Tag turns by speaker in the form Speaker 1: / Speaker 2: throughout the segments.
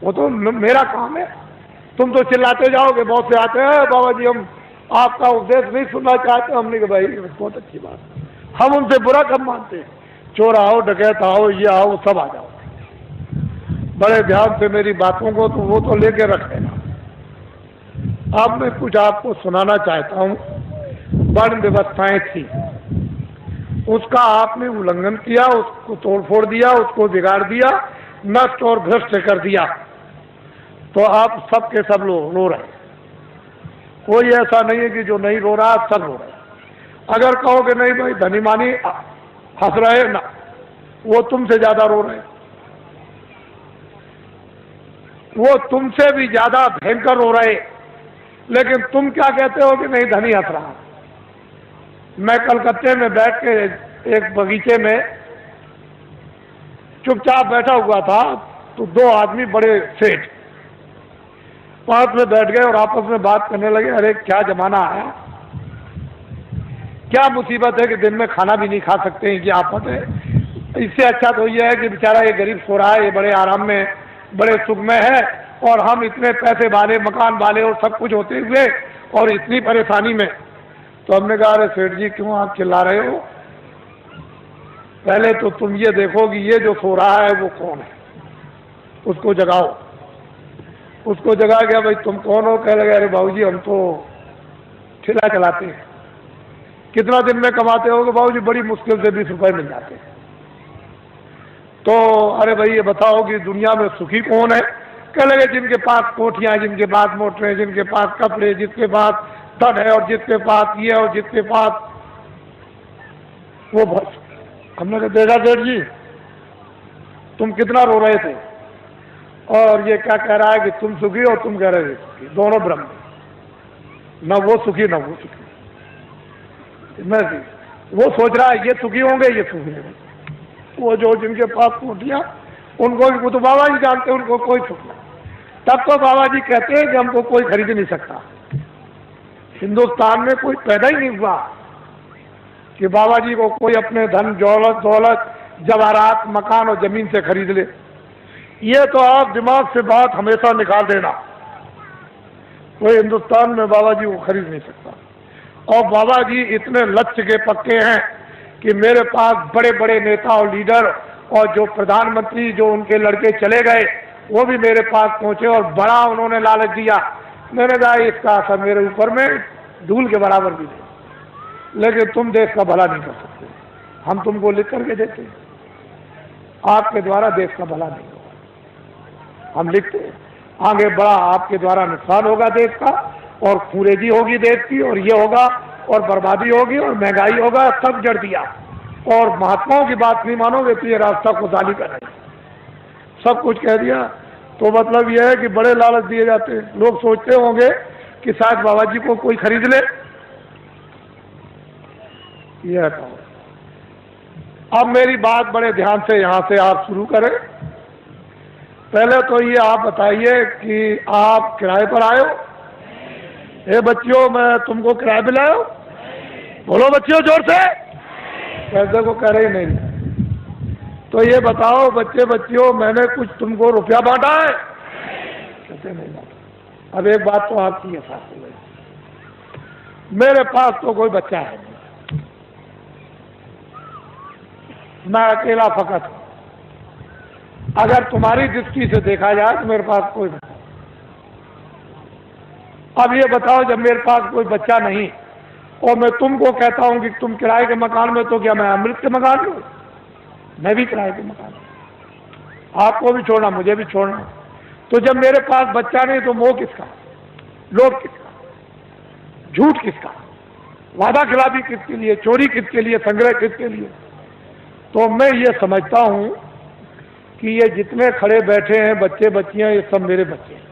Speaker 1: वो तो मेरा काम है। तुम तो चिल्लाते जाओगे, बहुत से आते हैं बाबा जी हम आपका उपदेश नहीं सुनना चाहते। हमने कहा भाई बहुत अच्छी बात, हम उनसे बुरा कब मानते हैं। चोर आओ, डकैत आओ, ये आओ, सब आ जाओ, बड़े ध्यान से मेरी बातों को तो वो तो लेके रखेगा। अब मैं कुछ आपको सुनाना चाहता हूँ। वर्ण व्यवस्थाएं थी, उसका आपने उल्लंघन किया, उसको तोड़फोड़ दिया, उसको बिगाड़ दिया, नष्ट और भ्रष्ट कर दिया, तो आप सब के सब रो रहे हैं। कोई ऐसा नहीं है कि जो नहीं रो रहा, सब रो रहे। अगर कहो कि नहीं भाई धनी मानी हंस रहे ना, वो तुमसे ज्यादा रो रहे, वो तुमसे भी ज्यादा भयंकर रो रहे। लेकिन तुम क्या कहते हो कि नहीं धनी हंस रहा। मैं कलकत्ते में बैठ के एक बगीचे में चुपचाप बैठा हुआ था, तो दो आदमी बड़े सेठ पास में बैठ गए और आपस में बात करने लगे। अरे क्या जमाना आया, क्या मुसीबत है कि दिन में खाना भी नहीं खा सकते हैं, क्या आफत है। इससे अच्छा तो यह है कि बेचारा ये गरीब सो रहा है, ये बड़े आराम में बड़े सुख में है, और हम इतने पैसे वाले, मकान वाले और सब कुछ होते हुए और इतनी परेशानी में। तो हमने कहा अरे सेठ जी क्यों आप चिल्ला रहे हो, पहले तो तुम ये देखो कि ये जो सो रहा है वो कौन है, उसको जगाओ। उसको जगा गया, भाई तुम कौन हो। कह लगे अरे बाबूजी हम तो ठेला चलाते हैं। कितना दिन में कमाते होगे बाबूजी, बड़ी मुश्किल से 20 रुपए मिल जाते हैं। तो अरे भाई ये बताओ कि दुनिया में सुखी कौन है। कह लगे जिनके पास कोठियां, जिनके पास मोटरें, जिनके पास कपड़े, जिसके पास धन है और जिसके पास ये और जिसके पास वो बस। हमने कहा देखा सेठ जी तुम कितना रो रहे थे, और ये क्या कह रहा है कि तुम सुखी और तुम कह रहे थे सुखी, दोनों ब्रह्म, न वो सुखी न वो सुखी। मैं वो सोच रहा है ये सुखी होंगे, ये सुखी होंगे। वो जो जिनके पास कोठियां, उनको वो तो बाबा जी जानते, उनको कोई सुख नहीं। तब तो बाबा जी कहते हैं कि हमको कोई खरीद नहीं सकता। हिंदुस्तान में कोई पैदा ही नहीं हुआ कि बाबा जी को कोई अपने धन दौलत जवाहरात मकान और जमीन से खरीद ले। ये तो आप दिमाग से बात हमेशा निकाल देना, कोई हिंदुस्तान में बाबा जी को खरीद नहीं सकता। और बाबा जी इतने लक्ष्य के पक्के हैं कि मेरे पास बड़े बड़े नेता और लीडर और जो प्रधानमंत्री जो उनके लड़के चले गए वो भी मेरे पास पहुंचे और बड़ा उन्होंने लालच दिया। मैंने कहा इसका असर मेरे ऊपर में धूल के बराबर भी नहीं, लेकिन तुम देश का भला नहीं कर सकते, हम तुमको लिख करके देते, आपके द्वारा देश का भला नहीं होगा। हम लिखते आगे बड़ा आपके द्वारा नुकसान होगा देश का, और खूरेजी होगी देश की, और ये होगा और बर्बादी होगी और महंगाई होगा, सब जड़ दिया। और महात्माओं की बात नहीं मानोगे तो ये रास्ता खुशहाली का नहीं, सब कुछ कह दिया। तो मतलब यह है कि बड़े लालच दिए जाते हैं। लोग सोचते होंगे कि शायद बाबा जी को कोई खरीद ले। यह कहो, अब मेरी बात बड़े ध्यान से यहां से आप शुरू करें। पहले तो ये आप बताइए कि आप किराए पर आए हो। ए बच्चियों मैं तुमको किराए पे लाया हूं, बोलो बच्चियों जोर से। पैसे को कह रही नहीं। तो ये बताओ बच्चे बच्चियों मैंने कुछ तुमको रुपया बांटा है, कहते नहीं बांटा। अब एक बात तो आपकी है साथ में, मेरे पास तो कोई बच्चा है नहीं, मैं अकेला फकत हूं। अगर तुम्हारी दृष्टि से देखा जाए तो मेरे पास कोई बच्चा। अब ये बताओ जब मेरे पास कोई बच्चा नहीं और मैं तुमको कहता हूं कि तुम किराए के मकान में, तो क्या मैं अमृत के मकान में? मैं भी किराए के मकान में, आपको भी छोड़ना मुझे भी छोड़ना। तो जब मेरे पास बच्चा नहीं तो मोह किसका, लोभ किसका, झूठ किसका, वादा खिलाफी किसके लिए, चोरी किसके लिए, संग्रह किसके लिए? तो मैं ये समझता हूं कि ये जितने खड़े बैठे हैं बच्चे बच्चियां, ये सब मेरे बच्चे हैं।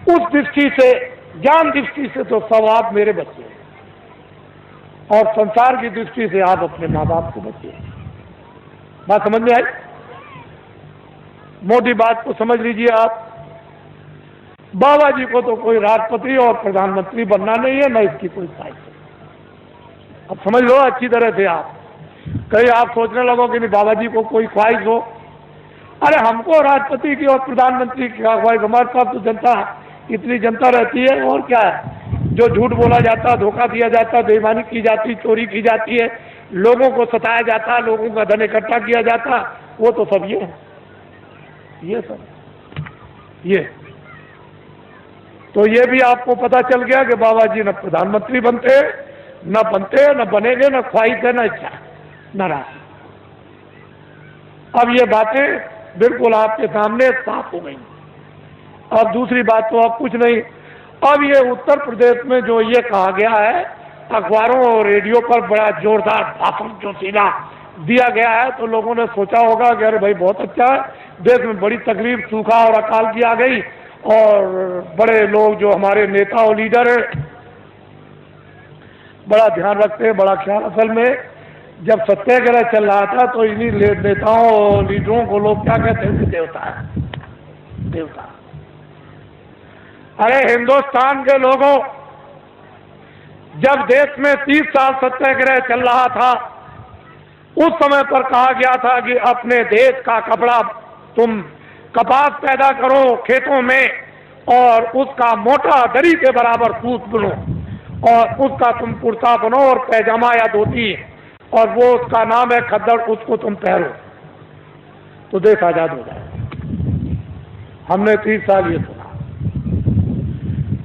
Speaker 1: उस दृष्टि से, ज्ञान दृष्टि से तो सब आप मेरे बच्चे हैं, और संसार की दृष्टि से आप अपने माँ बाप के बच्चे हैं। बात समझ में आई? मोटी बात को समझ लीजिए आप। बाबा जी को तो कोई राष्ट्रपति और प्रधानमंत्री बनना नहीं है, न इसकी कोई ख्वाहिश है। अब समझ लो अच्छी तरह से आप। कहीं आप सोचने लगो कि नहीं बाबा जी को कोई ख्वाहिश हो अरे हमको राष्ट्रपति की और प्रधानमंत्री की अगुवाई, हमारे पास तो जनता, इतनी जनता रहती है, और क्या है। जो झूठ बोला जाता, धोखा दिया जाता, बेईमानी की जाती, चोरी की जाती है, लोगों को सताया जाता, लोगों का धन इकट्ठा किया जाता, वो तो सब ये सब ये। तो ये भी आपको पता चल गया कि बाबा जी न प्रधानमंत्री बनते, न बनेंगे, न ख्वाहिश है, न इच्छा, न राशि। अब ये बातें बिल्कुल आपके सामने साफ हो गई। अब दूसरी बात तो अब कुछ नहीं। अब ये उत्तर प्रदेश में जो ये कहा गया है, अखबारों और रेडियो पर बड़ा जोरदार भाषण जो सीधा दिया गया है, तो लोगों ने सोचा होगा कि अरे भाई बहुत अच्छा है, देश में बड़ी तकलीफ, सूखा और अकाल की आ गई, और बड़े लोग जो हमारे नेता और लीडर हैं बड़ा ध्यान रखते हैं, बड़ा ख्याल। असल में जब सत्याग्रह चल रहा था तो इन्हीं नेताओं और लीडरों को लोग क्या कहते थे, देवता है, देवता। अरे हिंदुस्तान के लोगों, जब देश में 30 साल सत्याग्रह चल रहा था, उस समय पर कहा गया था कि अपने देश का कपड़ा तुम कपास पैदा करो खेतों में, और उसका मोटा दरी के बराबर सूत बुनो, और उसका तुम कुर्ता बनो और पैजामा या धोती, और वो उसका नाम है खद्दड़, उसको तुम पहनो तो देश आजाद हो जाए। हमने 30 साल ये सुना।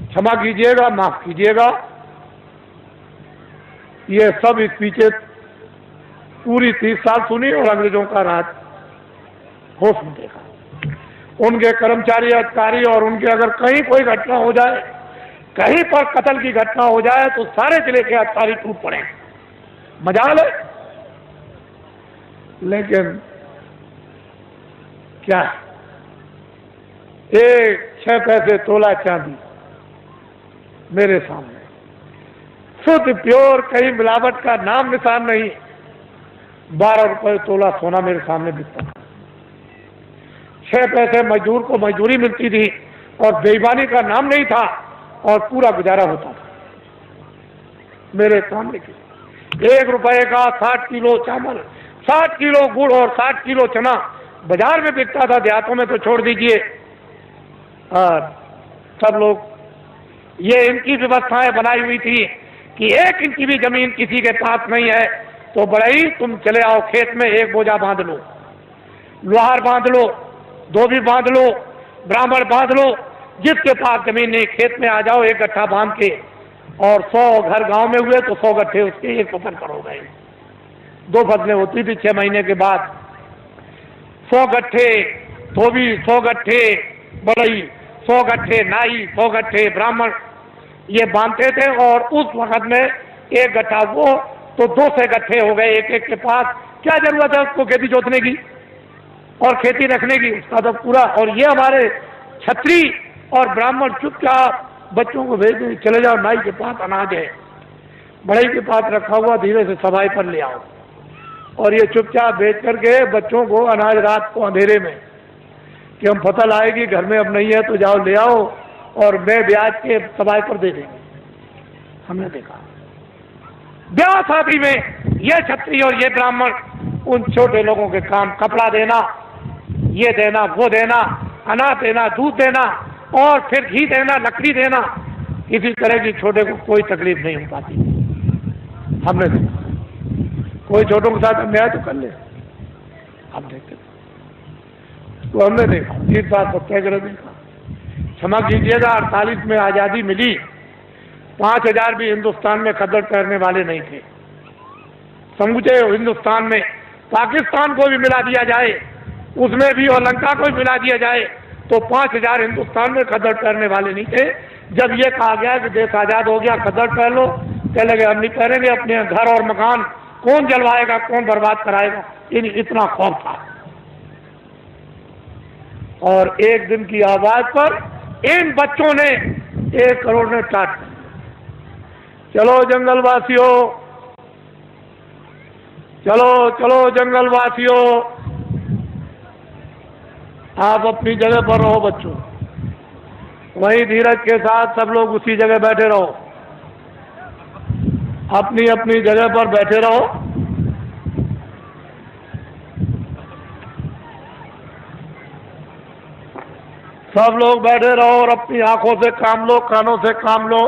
Speaker 1: क्षमा कीजिएगा, माफ कीजिएगा, ये सब इस पीछे पूरी 30 साल सुनी और अंग्रेजों का राज होश में देखा। उनके कर्मचारी, अधिकारी, और उनके अगर कहीं कोई घटना हो जाए, कहीं पर कत्ल की घटना हो जाए, तो सारे जिले के अधिकारी टूट पड़े, मजाल है। लेकिन क्या, 6 पैसे तोला चांदी मेरे सामने, शुद्ध प्योर, कहीं मिलावट का नाम निशान नहीं, 12 रुपए तोला सोना मेरे सामने बिकता था। 6 पैसे मजदूर को मजदूरी मिलती थी, और बेईमानी का नाम नहीं था, और पूरा गुजारा होता था मेरे सामने की। 1 रुपए का 60 किलो चावल, 60 किलो गुड़ और 60 किलो चना बाजार में बिकता था, देहातों में तो छोड़ दीजिए। और सब लोग, ये इनकी व्यवस्थाएं बनाई हुई थी कि 1 इंच की भी जमीन किसी के पास नहीं है तो बड़ई तुम चले आओ खेत में, 1 बोझा बांध लो, लोहार बांध लो, धोबी बांध लो, ब्राह्मण बांध लो, जिसके पास जमीन नहीं खेत में आ जाओ 1 गट्ठा बांध के। और 100 घर गांव में हुए तो 100 गट्ठे उसके 1 फसल पर हो गए। 2 फसलें होती थी 6 महीने के बाद। 100 गट्ठे धोबी, 100 गट्ठे बड़ई, 100 गट्ठे नाई, 100 गट्ठे ब्राह्मण, ये बांधते थे। और उस वक्त में 1 गट्ठा वो तो 200 गट्ठे हो गए एक एक के पास। क्या जरूरत है उसको खेती जोतने की और खेती रखने की, उसका तो पूरा। और ये हमारे छत्री और ब्राह्मण चुपचाप बच्चों को भेज दें, चले जाओ नाई के पास अनाज है, बड़ई के पास रखा हुआ, धीरे से सफाई पर ले आओ। और ये चुपचाप भेज करके बच्चों को अनाज रात को अंधेरे में, कि हम फसल आएगी घर में अब नहीं है तो जाओ ले आओ, और मैं ब्याज के सफाई पर दे देंगे। हमने देखा ब्याह शादी में ये छत्री और ये ब्राह्मण उन छोटे लोगों के काम, कपड़ा देना, ये देना, वो देना, अनाज देना, दूध देना, और फिर घी देना, लकड़ी देना, किसी तरह की छोटे को कोई तकलीफ नहीं हो पाती। हमने देखा कोई छोटों के साथ अन्याय तो कर ले, हम देखते तो हमने देखा 30 साल सत्याग्रह देखा। क्षमा कीजिएगा, 48 में आज़ादी मिली, 5000 भी हिंदुस्तान में खद्दड़ पहनने वाले नहीं थे। समूचे हिंदुस्तान में पाकिस्तान को भी मिला दिया जाए, उसमें भी, और लंका को भी मिला दिया जाए, तो 5000 हिंदुस्तान में खद्दड़ पहनने वाले नहीं थे। जब ये कहा गया कि देश आजाद हो गया, खद्दड़ पहन लो, कह लगे हम नहीं पहनेंगे, अपने घर और मकान कौन जलवाएगा, कौन बर्बाद कराएगा, इतना खौफ था। और एक दिन की आवाज पर इन बच्चों ने 1 करोड़ ने टाट, चलो जंगलवासियों, चलो चलो जंगलवासियों, आप अपनी जगह पर रहो बच्चों, वहीं धीरज के साथ सब लोग उसी जगह बैठे रहो, अपनी अपनी जगह पर बैठे रहो। सब लोग बैठे रहो और अपनी आंखों से काम लो, कानों से काम लो,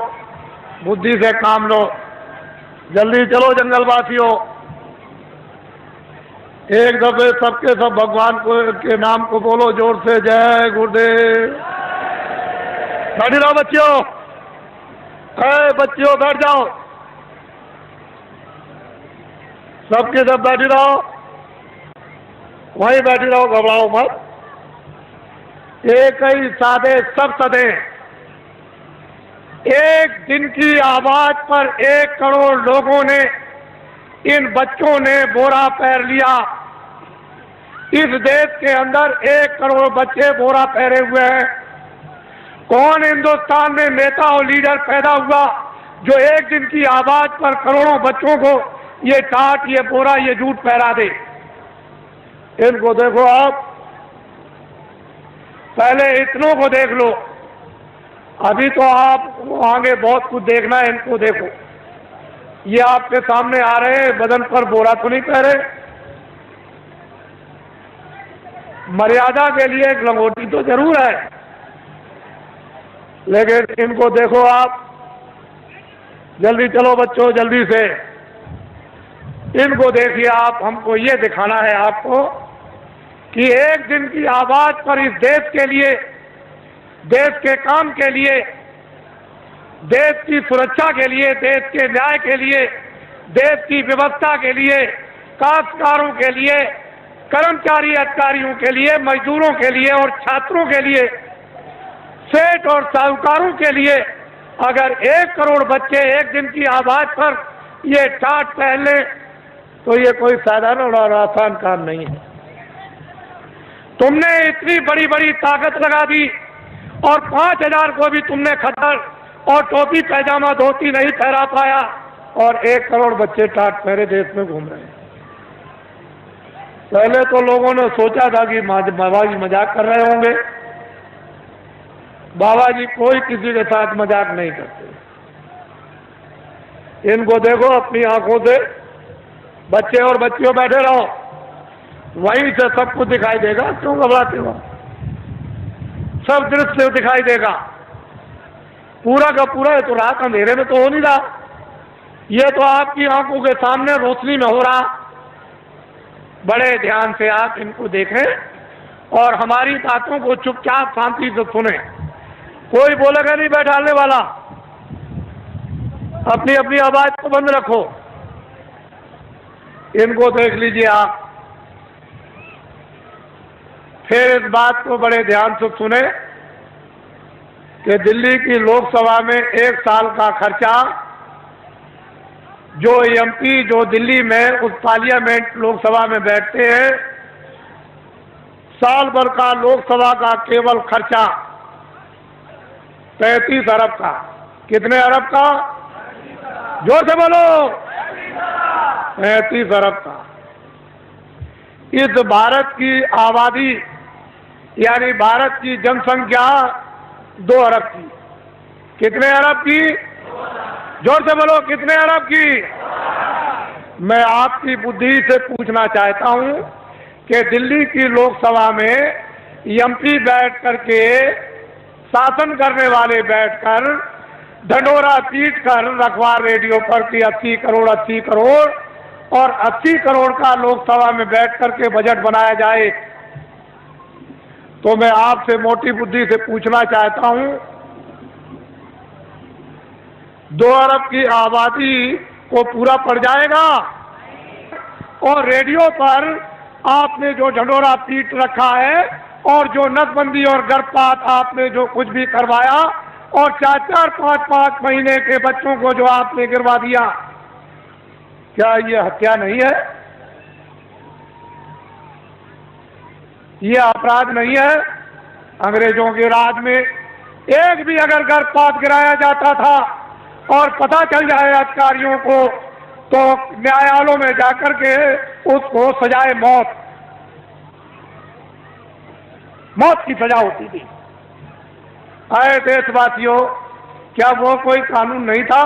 Speaker 1: बुद्धि से काम लो। जल्दी चलो जंगलवासियों, एक दफे सबके सब भगवान को के नाम को बोलो जोर से, जय गुरुदेव। बैठ रहो बच्चियों, बच्चियों बैठ जाओ, सबके सब बैठी रहो, वहीं बैठी रहो, घबराओ मत। एक ही सादे सब सदे, एक दिन की आवाज पर 1 करोड़ लोगों ने, इन बच्चों ने बोरा पहन लिया। इस देश के अंदर 1 करोड़ बच्चे बोरा पहने हुए हैं। कौन हिंदुस्तान में नेता और लीडर पैदा हुआ जो एक दिन की आवाज पर करोड़ों बच्चों को ये टाट, ये बोरा, ये जूट पहरा दे? इनको देखो आप, पहले इतनों को देख लो, अभी तो आप आगे बहुत कुछ देखना है। इनको देखो, ये आपके सामने आ रहे हैं, बदन पर बोरा तो नहीं पहरे, मर्यादा के लिए एक लंगोटी तो जरूर है, लेकिन इनको देखो आप। जल्दी चलो बच्चों, जल्दी से इनको देखिए आप। हमको ये दिखाना है आपको कि एक दिन की आवाज पर इस देश के लिए, देश के काम के लिए, देश की सुरक्षा के लिए, देश के न्याय के लिए, देश की व्यवस्था के लिए, काश्तकारों के लिए, कर्मचारी अधिकारियों के लिए, मजदूरों के लिए और छात्रों के लिए, सेठ और साहूकारों के लिए, अगर 1 करोड़ बच्चे एक दिन की आवाज पर ये टाट पहन लें तो ये कोई साधारण और आसान काम नहीं है। तुमने इतनी बड़ी बड़ी ताकत लगा दी और 5000 को भी तुमने खद्दर और टोपी पैजामा धोती नहीं पहरा पाया, और 1 करोड़ बच्चे टाट पहरे देश में घूम रहे हैं। पहले तो लोगों ने सोचा था कि बाबा जी मजाक कर रहे होंगे। बाबा जी कोई किसी के साथ मजाक नहीं करते। इनको देखो अपनी आंखों से, बच्चे और बच्चियों बैठे रहो, वहीं से सब कुछ दिखाई देगा। क्यों घबराते हो? सब दृश्य दिखाई देगा, पूरा का पूरा। तो रात अंधेरे में तो हो नहीं रहा, ये तो आपकी आंखों के सामने रोशनी में हो रहा। बड़े ध्यान से आप इनको देखें और हमारी बातों को चुपचाप शांति से सुने। कोई बोलेगा नहीं बैठाने वाला, अपनी अपनी आवाज को बंद रखो। इनको देख लीजिए आप, फिर इस बात को बड़े ध्यान से सुने कि दिल्ली की लोकसभा में 1 साल का खर्चा, जो एमपी जो दिल्ली में उस पार्लियामेंट लोकसभा में बैठते हैं, साल भर का लोकसभा का केवल खर्चा 35 अरब का। कितने अरब का? जोर से बोलो। 35 अरब का। इस भारत की आबादी यानी भारत की जनसंख्या 2 अरब की। कितने अरब की? जोर से बोलो, कितने अरब की? मैं आपकी बुद्धि से पूछना चाहता हूं कि दिल्ली की लोकसभा में एमपी बैठ करके, शासन करने वाले बैठकर ढंढोरा पीट कर अखबार रेडियो पर कि 80 करोड़ 80 करोड़ और 80 करोड़ का लोकसभा में बैठ करके बजट बनाया जाए, तो मैं आपसे मोटी बुद्धि से पूछना चाहता हूं, 2 अरब की आबादी को पूरा पड़ जाएगा? और रेडियो पर आपने जो ढंढोरा पीट रखा है और जो नसबंदी और गर्भपात आपने जो कुछ भी करवाया और 4-4, 5-5 महीने के बच्चों को जो आपने गिरवा दिया, क्या ये हत्या नहीं है? ये अपराध नहीं है? अंग्रेजों के राज में एक भी अगर गर्भपात गिराया जाता था और पता चल जाए अधिकारियों को, तो न्यायालयों में जाकर के उसको सजाए मौत की सजा होती थी। अरे देशवासियों, क्या वो कोई कानून नहीं था?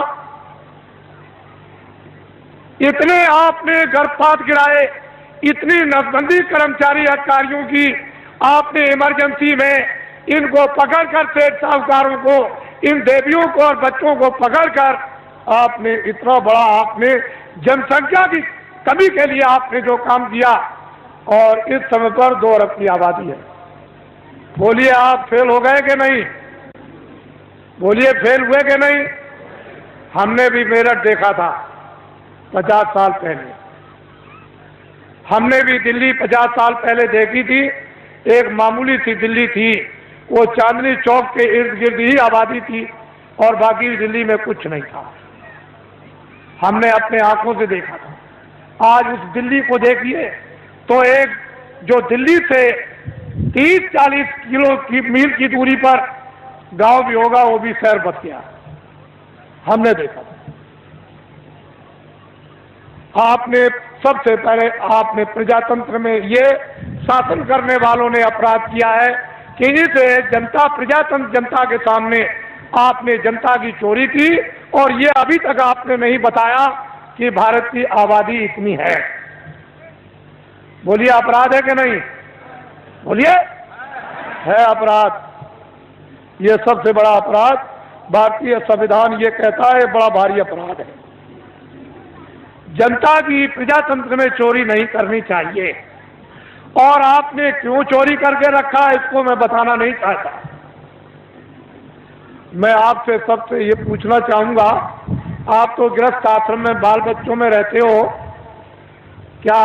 Speaker 1: इतने आपने गर्भपात गिराए, इतनी नसबंदी कर्मचारी अधिकारियों की आपने इमरजेंसी में इनको पकड़कर, सेठ साहूकारों को, इन देवियों को और बच्चों को पकड़कर आपने इतना बड़ा, आपने जनसंख्या की कमी के लिए आपने जो काम किया, और इस समय पर 2 अरब की आबादी है। बोलिए आप फेल हो गए कि नहीं? बोलिए फेल हुए कि नहीं? हमने भी मेरठ देखा था 50 साल पहले, हमने भी दिल्ली 50 साल पहले देखी थी। एक मामूली सी दिल्ली थी, वो चांदनी चौक के इर्द गिर्द ही आबादी थी और बाकी दिल्ली में कुछ नहीं था। हमने अपने आंखों से देखा था। आज उस दिल्ली को देखिए तो एक जो दिल्ली से 30-40 मील की दूरी पर गांव भी होगा, वो भी शहर बच गया। हमने देखा। आपने सबसे पहले आपने प्रजातंत्र में ये शासन करने वालों ने अपराध किया है कि इस जनता, प्रजातंत्र जनता के सामने आपने जनता की चोरी की, और ये अभी तक आपने नहीं बताया कि भारत की आबादी इतनी है। बोलिए अपराध है कि नहीं? बोलिए है अपराध। ये सबसे बड़ा अपराध भारतीय संविधान ये कहता है, बड़ा भारी अपराध है। जनता की प्रजातंत्र में चोरी नहीं करनी चाहिए, और आपने क्यों चोरी करके रखा इसको मैं बताना नहीं चाहता। मैं आपसे सबसे ये पूछना चाहूंगा, आप तो गृहस्थ आश्रम में बाल बच्चों में रहते हो, क्या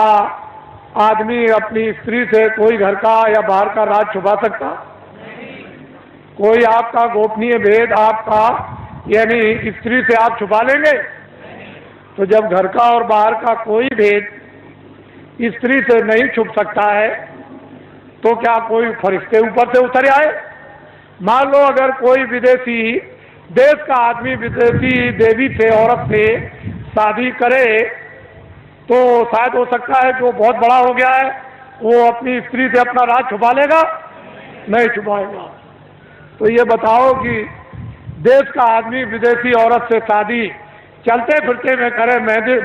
Speaker 1: आदमी अपनी स्त्री से कोई घर का या बाहर का राज छुपा सकता? कोई आपका गोपनीय भेद आपका यानी स्त्री से आप छुपा लेंगे? तो जब घर का और बाहर का कोई भेद स्त्री से नहीं छुप सकता है, तो क्या कोई फरिश्ते ऊपर से उतर आए? मान लो अगर कोई विदेशी देश का आदमी विदेशी देवी से, औरत से शादी करे, तो शायद हो सकता है कि वो बहुत बड़ा हो गया है, वो अपनी स्त्री से अपना राज छुपा लेगा? नहीं छुपाएगा। तो ये बताओ कि देश का आदमी विदेशी औरत से शादी चलते फिरते में करे,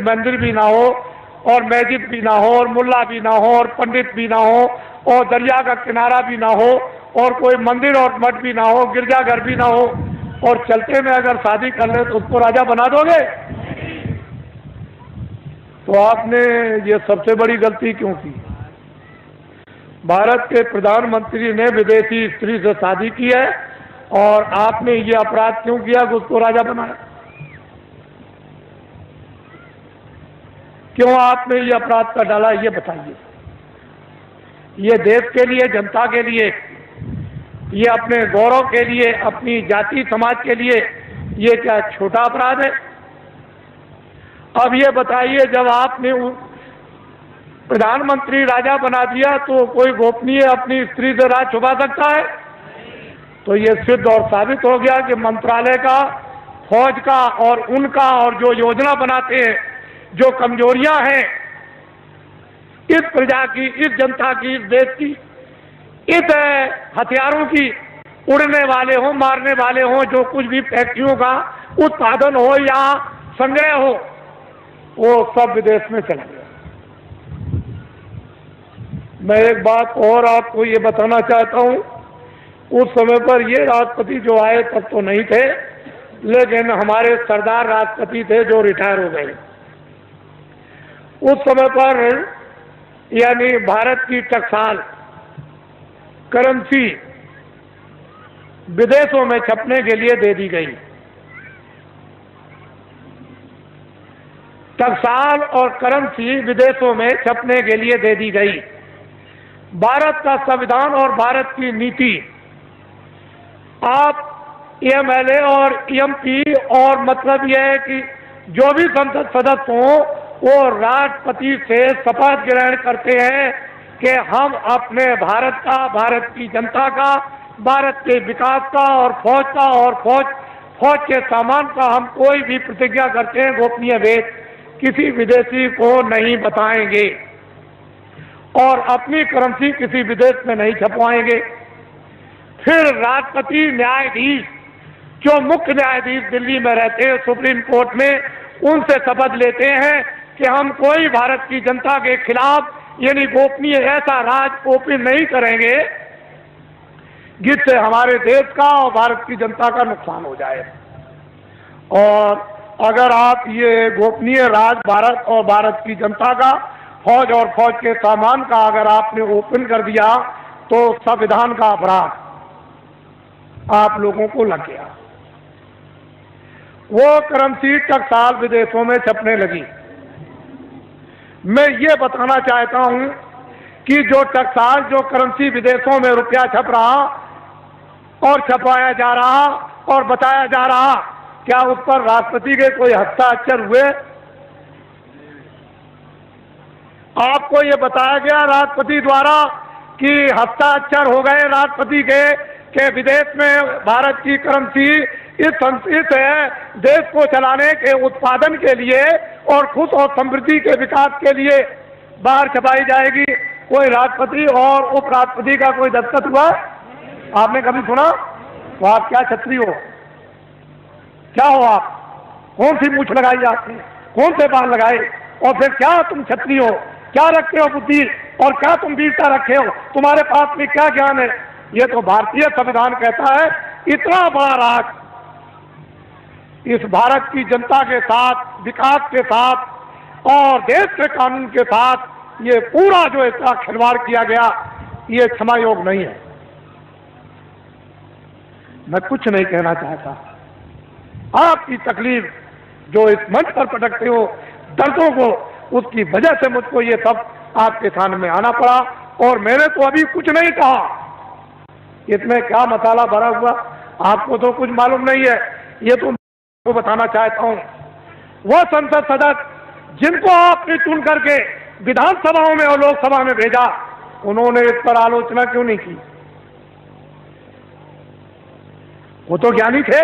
Speaker 1: मंदिर भी ना हो और मस्जिद भी ना हो और मुल्ला भी ना हो और पंडित भी ना हो और दरिया का किनारा भी ना हो और कोई मंदिर और मठ भी ना हो, गिरजाघर भी ना हो, और चलते में अगर शादी कर ले तो उसको राजा बना दोगे? तो आपने ये सबसे बड़ी गलती क्यों की? भारत के प्रधानमंत्री ने विदेशी स्त्री से शादी की है, और आपने ये अपराध क्यों किया कि उसको राजा बनाया? क्यों आपने ये अपराध कर डाला, ये बताइए। ये देश के लिए, जनता के लिए, ये अपने गौरव के लिए, अपनी जाति समाज के लिए ये क्या छोटा अपराध है? अब ये बताइए, जब आपने प्रधानमंत्री राजा बना दिया तो कोई गोपनीय अपनी स्त्री से राज छुपा सकता है? तो ये सिद्ध और साबित हो गया कि मंत्रालय का, फौज का और उनका, और जो योजना बनाते हैं, जो कमजोरियां हैं इस प्रजा की, इस जनता की, इस देश की, इस हथियारों की, उड़ने वाले हों, मारने वाले हों, जो कुछ भी फैक्ट्रियों का उत्पादन हो या संग्रह हो, वो सब विदेश में चला गया। मैं एक बात और आपको ये बताना चाहता हूँ, उस समय पर ये राष्ट्रपति जो आए तब तो नहीं थे, लेकिन हमारे सरदार राष्ट्रपति थे जो रिटायर हो गए। उस समय पर यानी भारत की टकसाल करेंसी विदेशों में छपने के लिए दे दी गई। टकसाल और करेंसी विदेशों में छपने के लिए दे दी गई। भारत का संविधान और भारत की नीति, आप एमएलए और एमपी और मतलब यह है कि जो भी संसद सदस्य हों वो राष्ट्रपति से शपथ ग्रहण करते हैं कि हम अपने भारत का, भारत की जनता का, भारत के विकास का और फौज का और फौज के सामान का हम कोई भी प्रतिज्ञा करते हैं गोपनीय भेद किसी विदेशी को नहीं बताएंगे और अपनी करेंसी किसी विदेश में नहीं छपवाएंगे। फिर राष्ट्रपति न्यायाधीश जो मुख्य न्यायाधीश दिल्ली में रहते हैं सुप्रीम कोर्ट में, उनसे शपथ लेते हैं कि हम कोई भारत की जनता के खिलाफ यानी गोपनीय ऐसा राज ओपन नहीं करेंगे जिससे हमारे देश का और भारत की जनता का नुकसान हो जाए। और अगर आप ये गोपनीय राज भारत और भारत की जनता का फौज और फौज के सामान का अगर आपने ओपन कर दिया तो संविधान का अपराध आप लोगों को लग गया। वो करेंसी टकसाल विदेशों में छपने लगी। मैं ये बताना चाहता हूं कि जो टकसाल जो करेंसी विदेशों में रुपया छप रहा और छपाया जा रहा और बताया जा रहा, क्या उस पर राष्ट्रपति के कोई हस्ताक्षर हुए? आपको ये बताया गया राष्ट्रपति द्वारा कि हस्ताक्षर हो गए राष्ट्रपति के विदेश में भारत की करेंसी इस देश को चलाने के उत्पादन के लिए और खुद और समृद्धि के विकास के लिए बाहर छपाई जाएगी। कोई राष्ट्रपति और उपराष्ट्रपति का कोई दस्तखत हुआ? आपने कभी सुना? तो आप क्या छत्री हो? क्या हो आप? कौन सी मूछ लगाई आपने? कौन से बाल लगाए? और फिर क्या तुम छत्री हो? क्या रखते हो बुद्धि? और क्या तुम वीरता रखे हो? तुम्हारे पास में क्या ज्ञान है? ये तो भारतीय संविधान कहता है। इतना बड़ा राज इस भारत की जनता के साथ, विकास के साथ और देश के कानून के साथ ये पूरा जो इसका खिलवाड़ किया गया, ये क्षमा योग नहीं है। मैं कुछ नहीं कहना चाहता। आपकी तकलीफ जो इस मंच पर पटकते हो, दर्दों को, उसकी वजह से मुझको ये सब आपके सामने में आना पड़ा। और मैंने तो अभी कुछ नहीं कहा, इसमें क्या मसाला भरा हुआ आपको तो कुछ मालूम नहीं है। ये तो मैं बताना चाहता हूं, वह संसद सदस्य जिनको आपने चुन करके विधानसभाओं में और लोकसभा में भेजा, उन्होंने इस पर आलोचना क्यों नहीं की? वो तो ज्ञानी थे,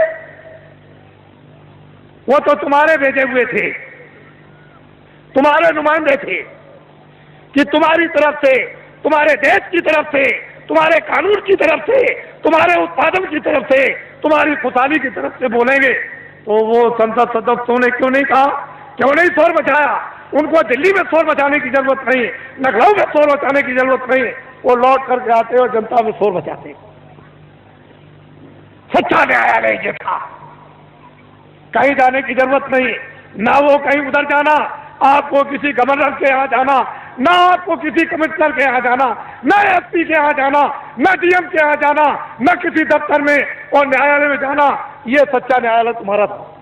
Speaker 1: वो तो तुम्हारे भेजे हुए थे, तुम्हारे नुमाइंदे थे कि तुम्हारी तरफ से, तुम्हारे देश की तरफ से, तुम्हारे कानून की तरफ से, तुम्हारे उत्पादन की तरफ से, तुम्हारी खुशहाली की तरफ से बोलेंगे। तो वो संसद सदस्यों ने क्यों नहीं कहा? क्यों नहीं शोर मचाया? उनको दिल्ली में शोर मचाने की जरूरत नहीं, लखनऊ में शोर मचाने की जरूरत नहीं। वो लौट करके आते और जनता में शोर मचाते। सच्चा न्यायालय ये था, कहीं जाने की जरूरत नहीं, ना वो कहीं उधर जाना, आपको किसी गवर्नर के यहाँ जाना, ना आपको किसी कमिश्नर के यहाँ जाना, ना एसपी के यहाँ जाना, ना डीएम के यहाँ जाना, ना किसी दफ्तर में और न्यायालय में जाना। ये सच्चा न्यायालय तुम्हारा था,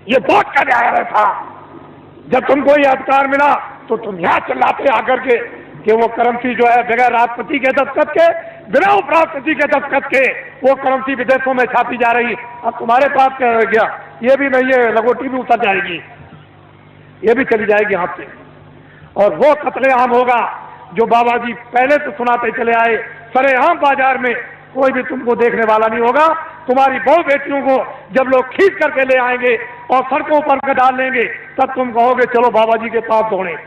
Speaker 1: ये वोट का न्यायालय था। जब तुमको ये अधिकार मिला तो तुम यहाँ चिल्लाते आकर के कि वो करेंसी जो है बगैर राष्ट्रपति के दस्तखत के, बिना उपराष्ट्रपति के दस्तखत के वो करेंसी विदेशों में छापी जा रही। अब तुम्हारे पास क्या रह गया? ये भी नहीं है, लगोटी भी उतर जाएगी, ये भी चली जाएगी हाथ से। और वो कत्लेआम होगा जो बाबा जी पहले से सुनाते चले आए। सरेआम बाजार में कोई भी तुमको देखने वाला नहीं होगा। तुम्हारी बहु बेटियों को जब लोग खींच करके ले आएंगे और सड़कों पर डाल लेंगे, तब तुम कहोगे चलो बाबा जी के पास दौड़े।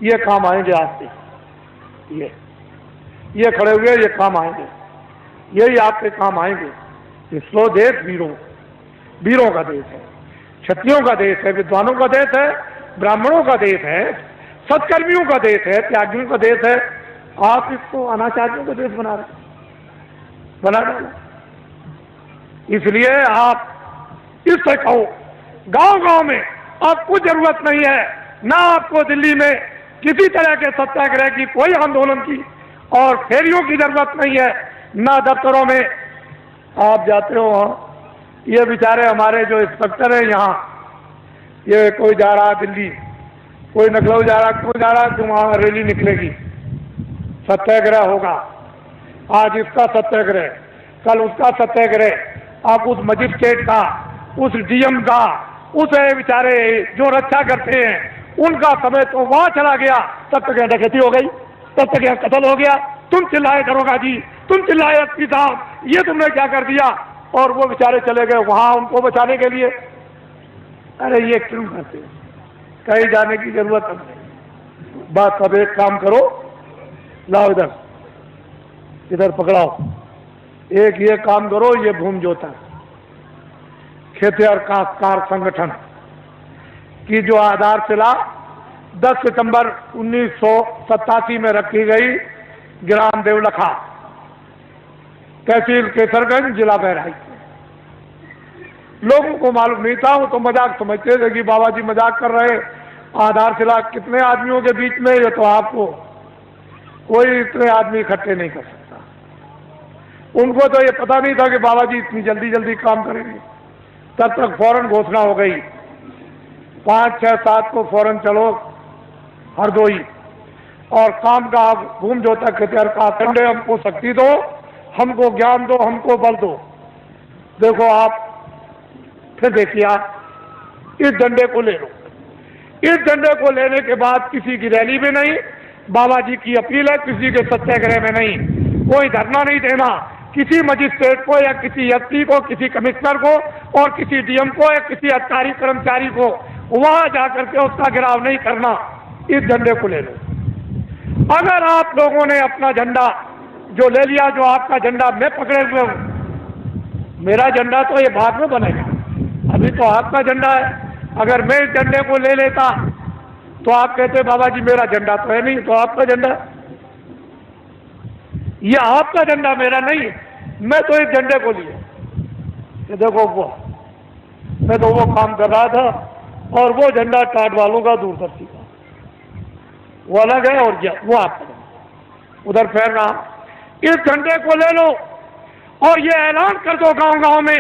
Speaker 1: ये काम आएंगे आज से, ये खड़े हुए ये काम आएंगे, यही आपके काम आएंगे। ये स्लो देश वीरों का देश है, क्षत्रियों का देश है, विद्वानों का देश है, ब्राह्मणों का देश है, सत्कर्मियों का देश है, त्यागियों का देश है। आप इसको अनाचारियों का देश बना डाला। इसलिए आप इससे कहो, गांव-गांव में आपको जरूरत नहीं है, ना आपको दिल्ली में किसी तरह के सत्याग्रह की, कोई आंदोलन की और फेरियों की जरूरत नहीं है, ना दफ्तरों में आप जाते हो। ये बेचारे हमारे जो इंस्पेक्टर है यहाँ, ये कोई जा रहा दिल्ली, कोई लखनऊ जा रहा, क्यों जा रहा? क्यों वहाँ रैली निकलेगी, सत्याग्रह होगा। आज इसका सत्याग्रह, कल उसका सत्याग्रह। आप उस मजिस्ट्रेट का, उस डीएम का, उस बेचारे जो रक्षा करते हैं उनका समय तो वहां चला गया, तब तक यहाँ डकैती हो गई, तब तक यहाँ कत्ल हो गया। तुम चिल्लाए दरोगा जी, तुम चिल्लाए एसपी साहब, ये तुमने क्या कर दिया? और वो बेचारे चले गए वहां उनको बचाने के लिए। अरे ये क्यों करते? कहीं जाने की जरूरत नहीं। बात अब एक काम करो, लाओ इधर पकड़ाओ, एक ये काम करो, ये भूमि जोता खेतिहर काश्तकार संगठन की जो आधारशिला 10 सितंबर 1987 में रखी गई ग्राम देवलखा, तहसील केसरगंज, जिला बहराइच। लोगों को मालूम नहीं था, वो तो मजाक समझते थे कि बाबा जी मजाक कर रहे, आधारशिला कितने आदमियों के बीच में, ये तो आपको कोई इतने आदमी इकट्ठे नहीं कर सकता। उनको तो ये पता नहीं था कि बाबा जी इतनी जल्दी जल्दी काम करेंगे। तब तक फौरन घोषणा हो गई, 5, 6, 7 को फौरन चलो हरदोई, और काम का भूम जोता खितर का कंडे, हमको शक्ति दो, हमको ज्ञान दो, हमको बल दो। देखो आप फिर देखिए, आप इस झंडे को ले लो। इस झंडे को लेने के बाद किसी की रैली में नहीं, बाबा जी की अपील है, किसी के सत्याग्रह में नहीं, कोई धरना नहीं देना, किसी मजिस्ट्रेट को या किसी एसपी को, किसी कमिश्नर को और किसी डीएम को या किसी अधिकारी कर्मचारी को वहां जाकर के उसका घेराव नहीं करना। इस झंडे को ले लो। अगर आप लोगों ने अपना झंडा जो ले लिया, जो आपका झंडा मैं पकड़े हुए हूं, मेरा झंडा तो ये बाद में बनेगा, अभी तो आपका झंडा है। अगर मैं इस झंडे को ले लेता तो आप कहते बाबा जी मेरा झंडा तो है नहीं, तो आपका झंडा, ये आपका झंडा मेरा नहीं, मैं तो इस झंडे को लिया। ये देखो वो, मैं तो वो काम कर रहा था, और वो झंडा टाट वालों का, दूरदर्शी का, वो अलग है, और वो आपका उधर फैल रहा। इस झंडे को ले लो और ये ऐलान कर दो गांव गांव में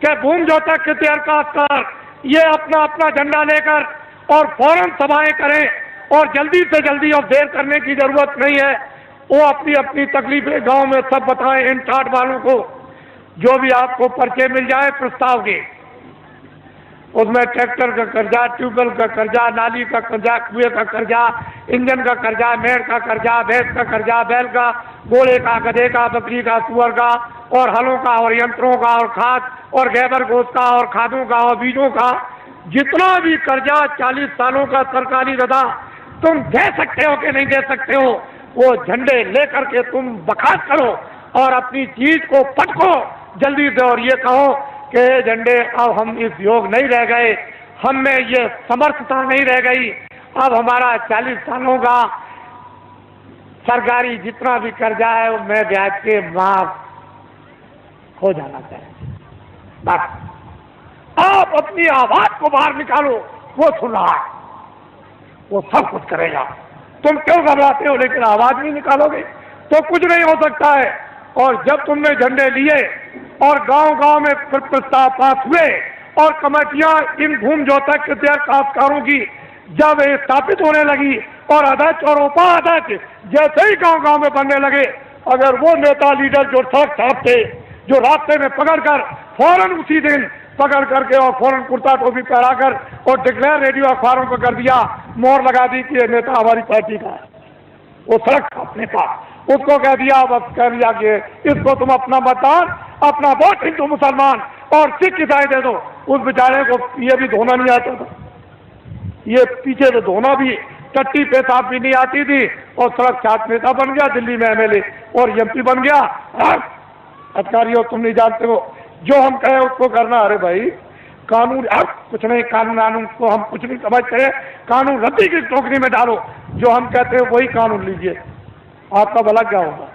Speaker 1: कि भूम जोता खितर का अफसर ये अपना अपना झंडा लेकर और फौरन सभाएं करें, और जल्दी से जल्दी, और देर करने की जरूरत नहीं है। वो अपनी अपनी तकलीफें गांव में सब बताएं इन टाट वालों को। जो भी आपको पर्चे मिल जाए प्रस्ताव के, उसमें ट्रैक्टर का कर्जा, ट्यूबवेल का कर्जा, नाली का कर्जा, कुएं का कर्जा, इंजन का कर्जा, मेड़ का कर्जा, भैंस का कर्जा, बैल का, घोड़े का, गधे का, बकरी का, सुअर का, और हलों का, और यंत्रों का, और खाद और गैबर गोश्त का, और खादों का, और बीजों का, जितना भी कर्जा 40 सालों का सरकारी रदा तुम दे सकते हो कि नहीं दे सकते हो, वो झंडे लेकर के तुम बखास्त करो और अपनी चीज को पटको जल्दी से, और ये कहो कि झंडे अब हम इस योग नहीं रह गए, हम में ये समर्थता नहीं रह गई, अब हमारा 40 सालों का सरकारी जितना भी कर्जा है वो मैं ब्याज के माफ हो जाना चाहिए। बस आप अपनी आवाज को बाहर निकालो, वो सुन रहा है, वो सब कुछ करेगा। तुम क्यों घबराते हो, लेकिन आवाज नहीं निकालोगे तो कुछ नहीं हो सकता है। और जब तुमने झंडे लिए और गांव गांव में प्रस्ताव पास हुए और कमेटियां इन भूम जोता खितर काश्तकारों की जब स्थापित होने लगी और अध्यक्ष और उपाध्यक्ष जैसे ही गांव गांव में बनने लगे, अगर वो नेता लीडर जो सड़क छापते, जो रास्ते में पकड़कर फौरन उसी दिन पकड़ करके और फौरन कुर्ता टोपी पहनाकर और डिक्लेयर रेडियो अखबारों पर कर दिया, मोहर लगा दी कि ये नेता हमारी पार्टी का है, वो सड़क छापने का, उसको कह दिया, बस कह दिया कि इसको तुम अपना मतदान, अपना वोट हिंदू मुसलमान और सिख ईसाई दे दो। उस बेचारे को ये भी धोना नहीं आता था, ये पीछे से धोना भी, टट्टी पेशाब भी नहीं आती थी, और सड़क छाप नेता बन गया, दिल्ली में एमएलए और एमपी बन गया। अधिकारियों तुम नहीं जानते हो, जो हम कहे उसको करना। अरे भाई कानून, अब कुछ नहीं, कानून को हम कुछ नहीं समझते, कानून रद्दी की टोकरी में डालो, जो हम कहते हैं वही कानून लीजिए, आपका भला क्या होगा।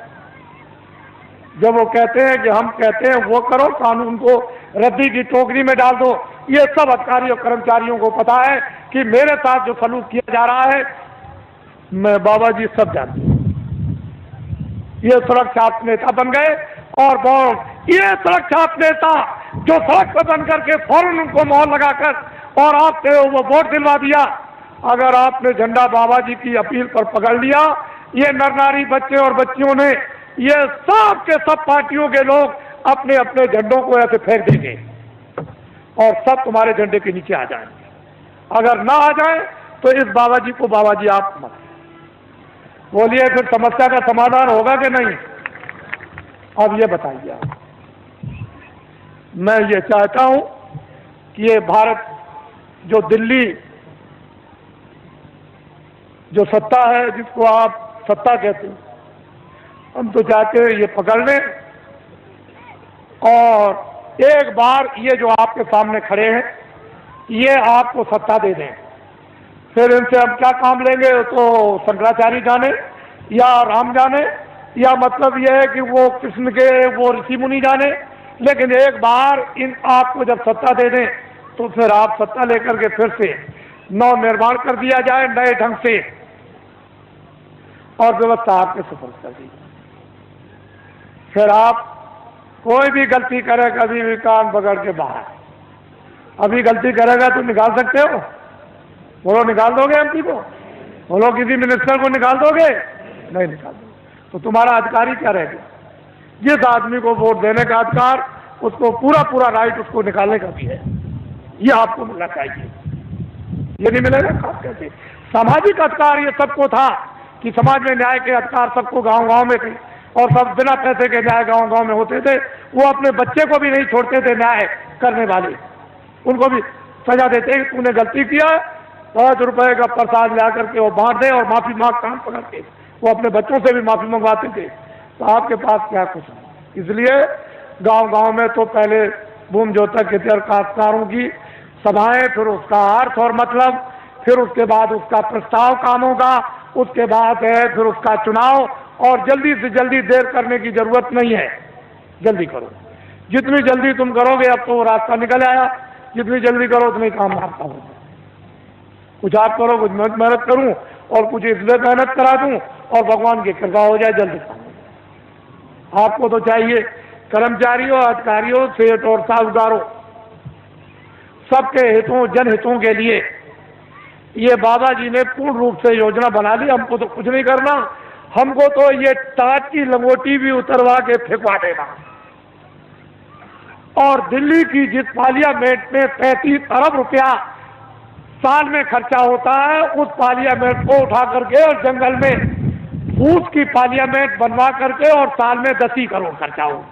Speaker 1: जब वो कहते हैं कि हम कहते हैं वो करो, कानून को रद्दी की टोकरी में डाल दो। ये सब अधिकारियों कर्मचारियों को पता है कि मेरे साथ जो सलूक किया जा रहा है, मैं बाबा जी सब जानते हैं। ये सड़क छाप नेता बन गए, और ये सड़क छाप नेता जो सड़क पर बन करके फौरन उनको मोहर लगाकर और आपसे वो वोट दिलवा दिया। अगर आपने झंडा बाबा जी की अपील पर पकड़ लिया, ये नर नारी बच्चे और बच्चियों ने, ये सब के सब पार्टियों के लोग अपने अपने झंडों को ऐसे फेंक देंगे और सब तुम्हारे झंडे के नीचे आ जाएंगे। अगर ना आ जाए तो इस बाबा जी को बाबा जी आप मत बोलिए, फिर समस्या का समाधान होगा कि नहीं। अब ये बताइए आप, मैं ये चाहता हूं कि ये भारत जो दिल्ली जो सत्ता है, जिसको आप सत्ता कहते हैं, हम तो चाहते हैं ये पकड़ लें और एक बार ये जो आपके सामने खड़े हैं ये आपको सत्ता दे दें। फिर इनसे हम क्या काम लेंगे तो शंकराचार्य जाने या राम जाने या मतलब यह है कि वो कृष्ण के वो ऋषि मुनि जाने, लेकिन एक बार इन आपको जब सत्ता दे दें तो फिर आप सत्ता लेकर के फिर से नव निर्माण कर दिया जाए नए ढंग से, और व्यवस्था आपके सफल कर दी। फिर आप कोई भी गलती करे, कभी भी कान पकड़ के बाहर, अभी गलती करेगा तो निकाल सकते हो? बोलो, निकाल दोगे एमपी को? बोलो, किसी मिनिस्टर को निकाल दोगे? नहीं निकाल दोगे। तो तुम्हारा अधिकारी क्या रहेगा? जिस आदमी को वोट देने का अधिकार, उसको पूरा पूरा राइट उसको निकालने का भी है, ये आपको मिलना चाहिए। ये नहीं मिलेगा खास करके सामाजिक अधिकार ये सबको था कि समाज में न्याय के अधिकार सबको गांव गांव में थे, और सब बिना पैसे के न्याय गांव गांव में होते थे। वो अपने बच्चे को भी नहीं छोड़ते थे न्याय करने वाले, उनको भी सजा देते। तूने गलती किया, 5 रुपए का प्रसाद ला करके वो बांट दे, और माफी मांग कान पकड़ के वो अपने बच्चों से भी माफी मंगवाते थे। तो आपके पास क्या कुछ है? इसलिए गांव गांव में तो पहले भूमि जोतक खेतिहर काश्तकारों की सभाएं, फिर उसका अर्थ और मतलब, फिर उसके बाद उसका प्रस्ताव कामों का, उसके बाद है फिर उसका चुनाव। और जल्दी से जल्दी देर करने की जरूरत नहीं है, जल्दी करो। जितनी जल्दी तुम करोगे, अब तो वो रास्ता निकल आया, जितनी जल्दी करो उतनी काम आपका होगा। कुछ आप करो, कुछ मैं मेहनत करूं, और कुछ इसलिए मेहनत करा दूं, और भगवान की कृपा हो जाए, जल्दी काम। आपको तो चाहिए कर्मचारियों, अधिकारियों, सेठ और साहूकारों, सबके हितों, जनहितों के लिए ये बाबा जी ने पूर्ण रूप से योजना बना ली। हमको तो कुछ नहीं करना, हमको तो ये टाट की लंगोटी भी उतरवा के फेंकवा देना, और दिल्ली की जिस पार्लियामेंट में 35 अरब रुपया साल में खर्चा होता है, उस पार्लियामेंट को उठा करके और जंगल में फूस की पार्लियामेंट बनवा करके और साल में 10 ही करोड़ खर्चा हो,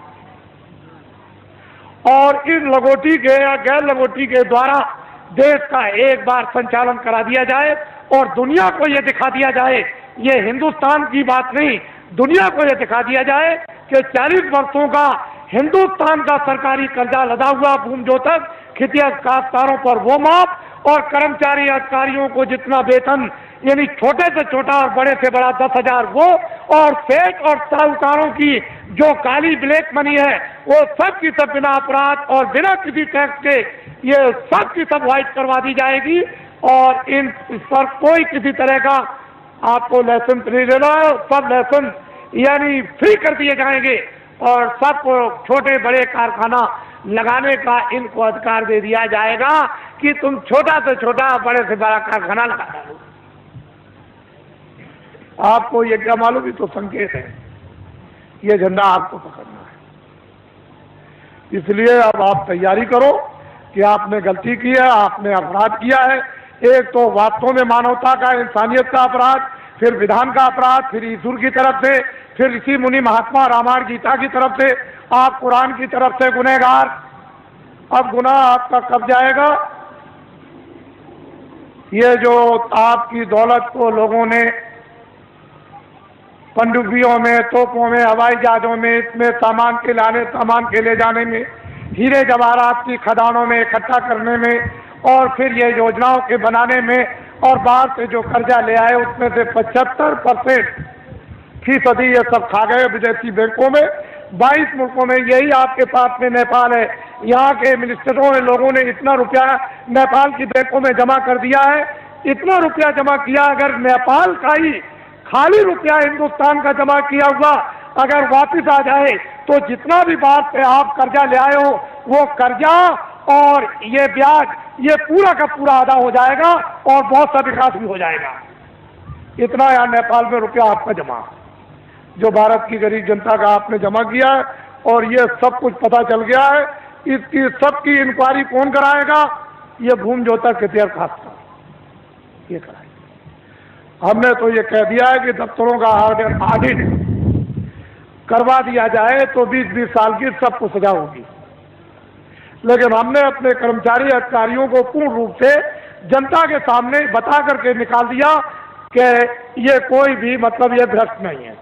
Speaker 1: और इस लंगोटी के या गैर लंगोटी के द्वारा देश का एक बार संचालन करा दिया जाए, और दुनिया को यह दिखा दिया जाए, ये हिंदुस्तान की बात नहीं, दुनिया को यह दिखा दिया जाए कि 40 वर्षों का हिंदुस्तान का सरकारी कर्जा लदा हुआ भूमि जोतक खेतिहर काश्तकारों पर वो माफ, और कर्मचारी अधिकारियों को जितना वेतन, यानी छोटे से छोटा और बड़े से बड़ा 10,000 वो, और सेठ और साहूकारों की जो काली ब्लैक मनी है वो सब की सब बिना अपराध और बिना किसी टैक्स के ये सब की सब वाइट करवा दी जाएगी। और इन पर कोई किसी तरह का आपको लाइसेंस नहीं देना है, सब लाइसेंस यानी फ्री कर दिए जाएंगे, और सबको छोटे बड़े कारखाना लगाने का इनको अधिकार दे दिया जाएगा कि तुम छोटा से छोटा बड़े से बड़ा कारखाना लगा दो। आपको ये क्या मालूम, तो संकेत है, ये झंडा आपको पकड़ना है। इसलिए अब आप तैयारी करो कि आपने गलती की है, आपने अपराध किया है। एक तो वास्तव में मानवता का, इंसानियत का अपराध, फिर विधान का अपराध, फिर ईश्वर की तरफ से, फिर ऋषि मुनि महात्मा रामायण गीता की तरफ से, आप कुरान की तरफ से गुनहगार। अब गुनाह आपका कब जाएगा? ये जो आपकी दौलत को लोगों ने पनडुब्बियों में, तोपों में, हवाई जहाजों में, इसमें सामान के लाने, सामान के ले जाने में, हीरे जवाहरात की खदानों में इकट्ठा करने में, और फिर ये योजनाओं के बनाने में, और बाहर से जो कर्जा ले आए उसमें से 75% ये सब खा गए विदेशी बैंकों में। 22 मुल्कों में, यही आपके पास में नेपाल है, यहाँ के मिनिस्टरों ने, लोगों ने इतना रुपया नेपाल की बैंकों में जमा कर दिया है, इतना रुपया जमा किया। अगर नेपाल का ही खाली रुपया हिंदुस्तान का जमा किया हुआ अगर वापिस आ जाए, तो जितना भी बाहर से आप कर्जा ले आए हो वो कर्जा और ये ब्याज, ये पूरा का पूरा अदा हो जाएगा, और बहुत सा विकास भी हो जाएगा। इतना यहाँ नेपाल में रुपया आपका जमा, जो भारत की गरीब जनता का आपने जमा किया है, और ये सब कुछ पता चल गया है। इसकी सबकी इंक्वायरी कौन कराएगा? ये भूमि जोतक खेतिहर काश्तकार ये कराएगा। हमने तो ये कह दिया है कि दफ्तरों का ऑडिट करवा दिया जाए तो 20-20 साल की सबको सजा होगी, लेकिन हमने अपने कर्मचारी अधिकारियों को पूर्ण रूप से जनता के सामने बता करके निकाल दिया कि ये कोई भी मतलब ये भ्रष्ट नहीं है,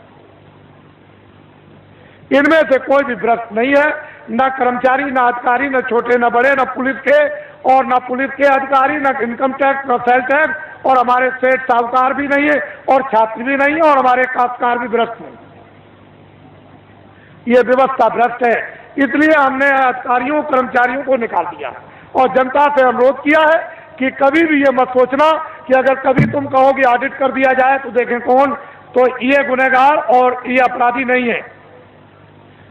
Speaker 1: इनमें से कोई भी भ्रष्ट नहीं है, न कर्मचारी, न अधिकारी, न छोटे न बड़े, न पुलिस के, और न पुलिस के अधिकारी, न इनकम टैक्स, न सेल टैक्स, और हमारे सेठ साहूकार भी नहीं है, और छात्र भी नहीं है, और हमारे काश्तकार भी भ्रष्ट नहीं। ये व्यवस्था भ्रष्ट है। इसलिए हमने अधिकारियों कर्मचारियों को निकाल दिया और जनता से अनुरोध किया है कि कभी भी ये मत सोचना कि अगर कभी तुम कहो कि ऑडिट कर दिया जाए तो देखें कौन, तो ये गुनहगार और ये अपराधी नहीं है,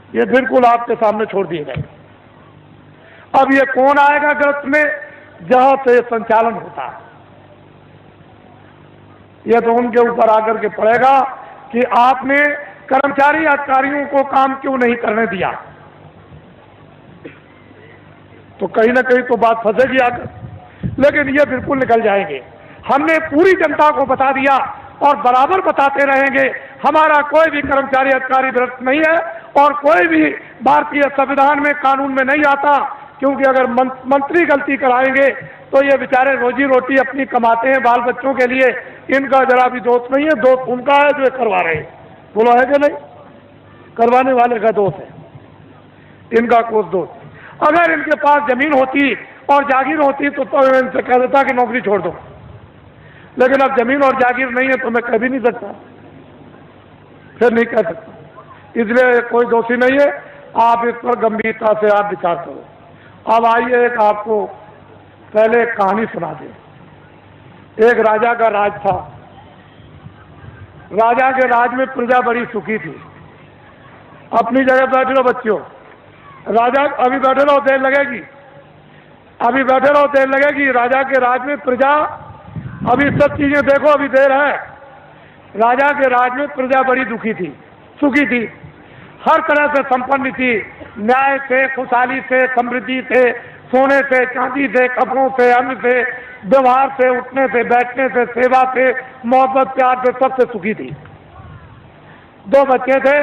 Speaker 1: ये बिल्कुल आपके सामने छोड़ दिए गए। अब ये कौन आएगा गिरफ्त में, जहां से संचालन होता है, यह तो उनके ऊपर आकर के पड़ेगा कि आपने कर्मचारी अधिकारियों को काम क्यों नहीं करने दिया। तो कहीं ना कहीं तो बात फंसेगी आकर, लेकिन ये बिल्कुल निकल जाएंगे। हमने पूरी जनता को बता दिया और बराबर बताते रहेंगे, हमारा कोई भी कर्मचारी अधिकारी भ्रष्ट नहीं है और कोई भी भारतीय संविधान में कानून में नहीं आता, क्योंकि अगर मंत्री गलती कराएंगे तो ये बेचारे रोजी रोटी अपनी कमाते हैं बाल बच्चों के लिए, इनका जरा भी दोष नहीं है, दोष उनका है जो करवा रहे हैं। बोलो है कि नहीं? करवाने वाले का दोष है, इनका कोई दोष। अगर इनके पास जमीन होती और जागीर होती तो इनसे कह देता कि नौकरी छोड़ दो, लेकिन अब जमीन और जागीर नहीं है तो मैं कह भी नहीं सकता, फिर नहीं कह सकता, इसलिए कोई दोषी नहीं है। आप इस पर गंभीरता से आप विचार करो। अब आइए एक आपको पहले एक कहानी सुना दें। एक राजा का राज था, राजा के राज में प्रजा बड़ी सुखी थी। अपनी जगह बैठे रहो बच्चों, राजा अभी बैठे रहो, देर लगेगी, अभी बैठे रहो, देर लगेगी। राजा के राज में प्रजा, अभी सब चीजें देखो, अभी देर है। राजा के राज में प्रजा बड़ी दुखी थी, सुखी थी, हर तरह से संपन्न थी, न्याय से, खुशहाली से, समृद्धि से, सोने से, चांदी से, कपड़ों से, अन्न से, व्यवहार से, उठने से, बैठने से, सेवा से, मोहब्बत प्यार से, सबसे सुखी थी। 2 बच्चे थे,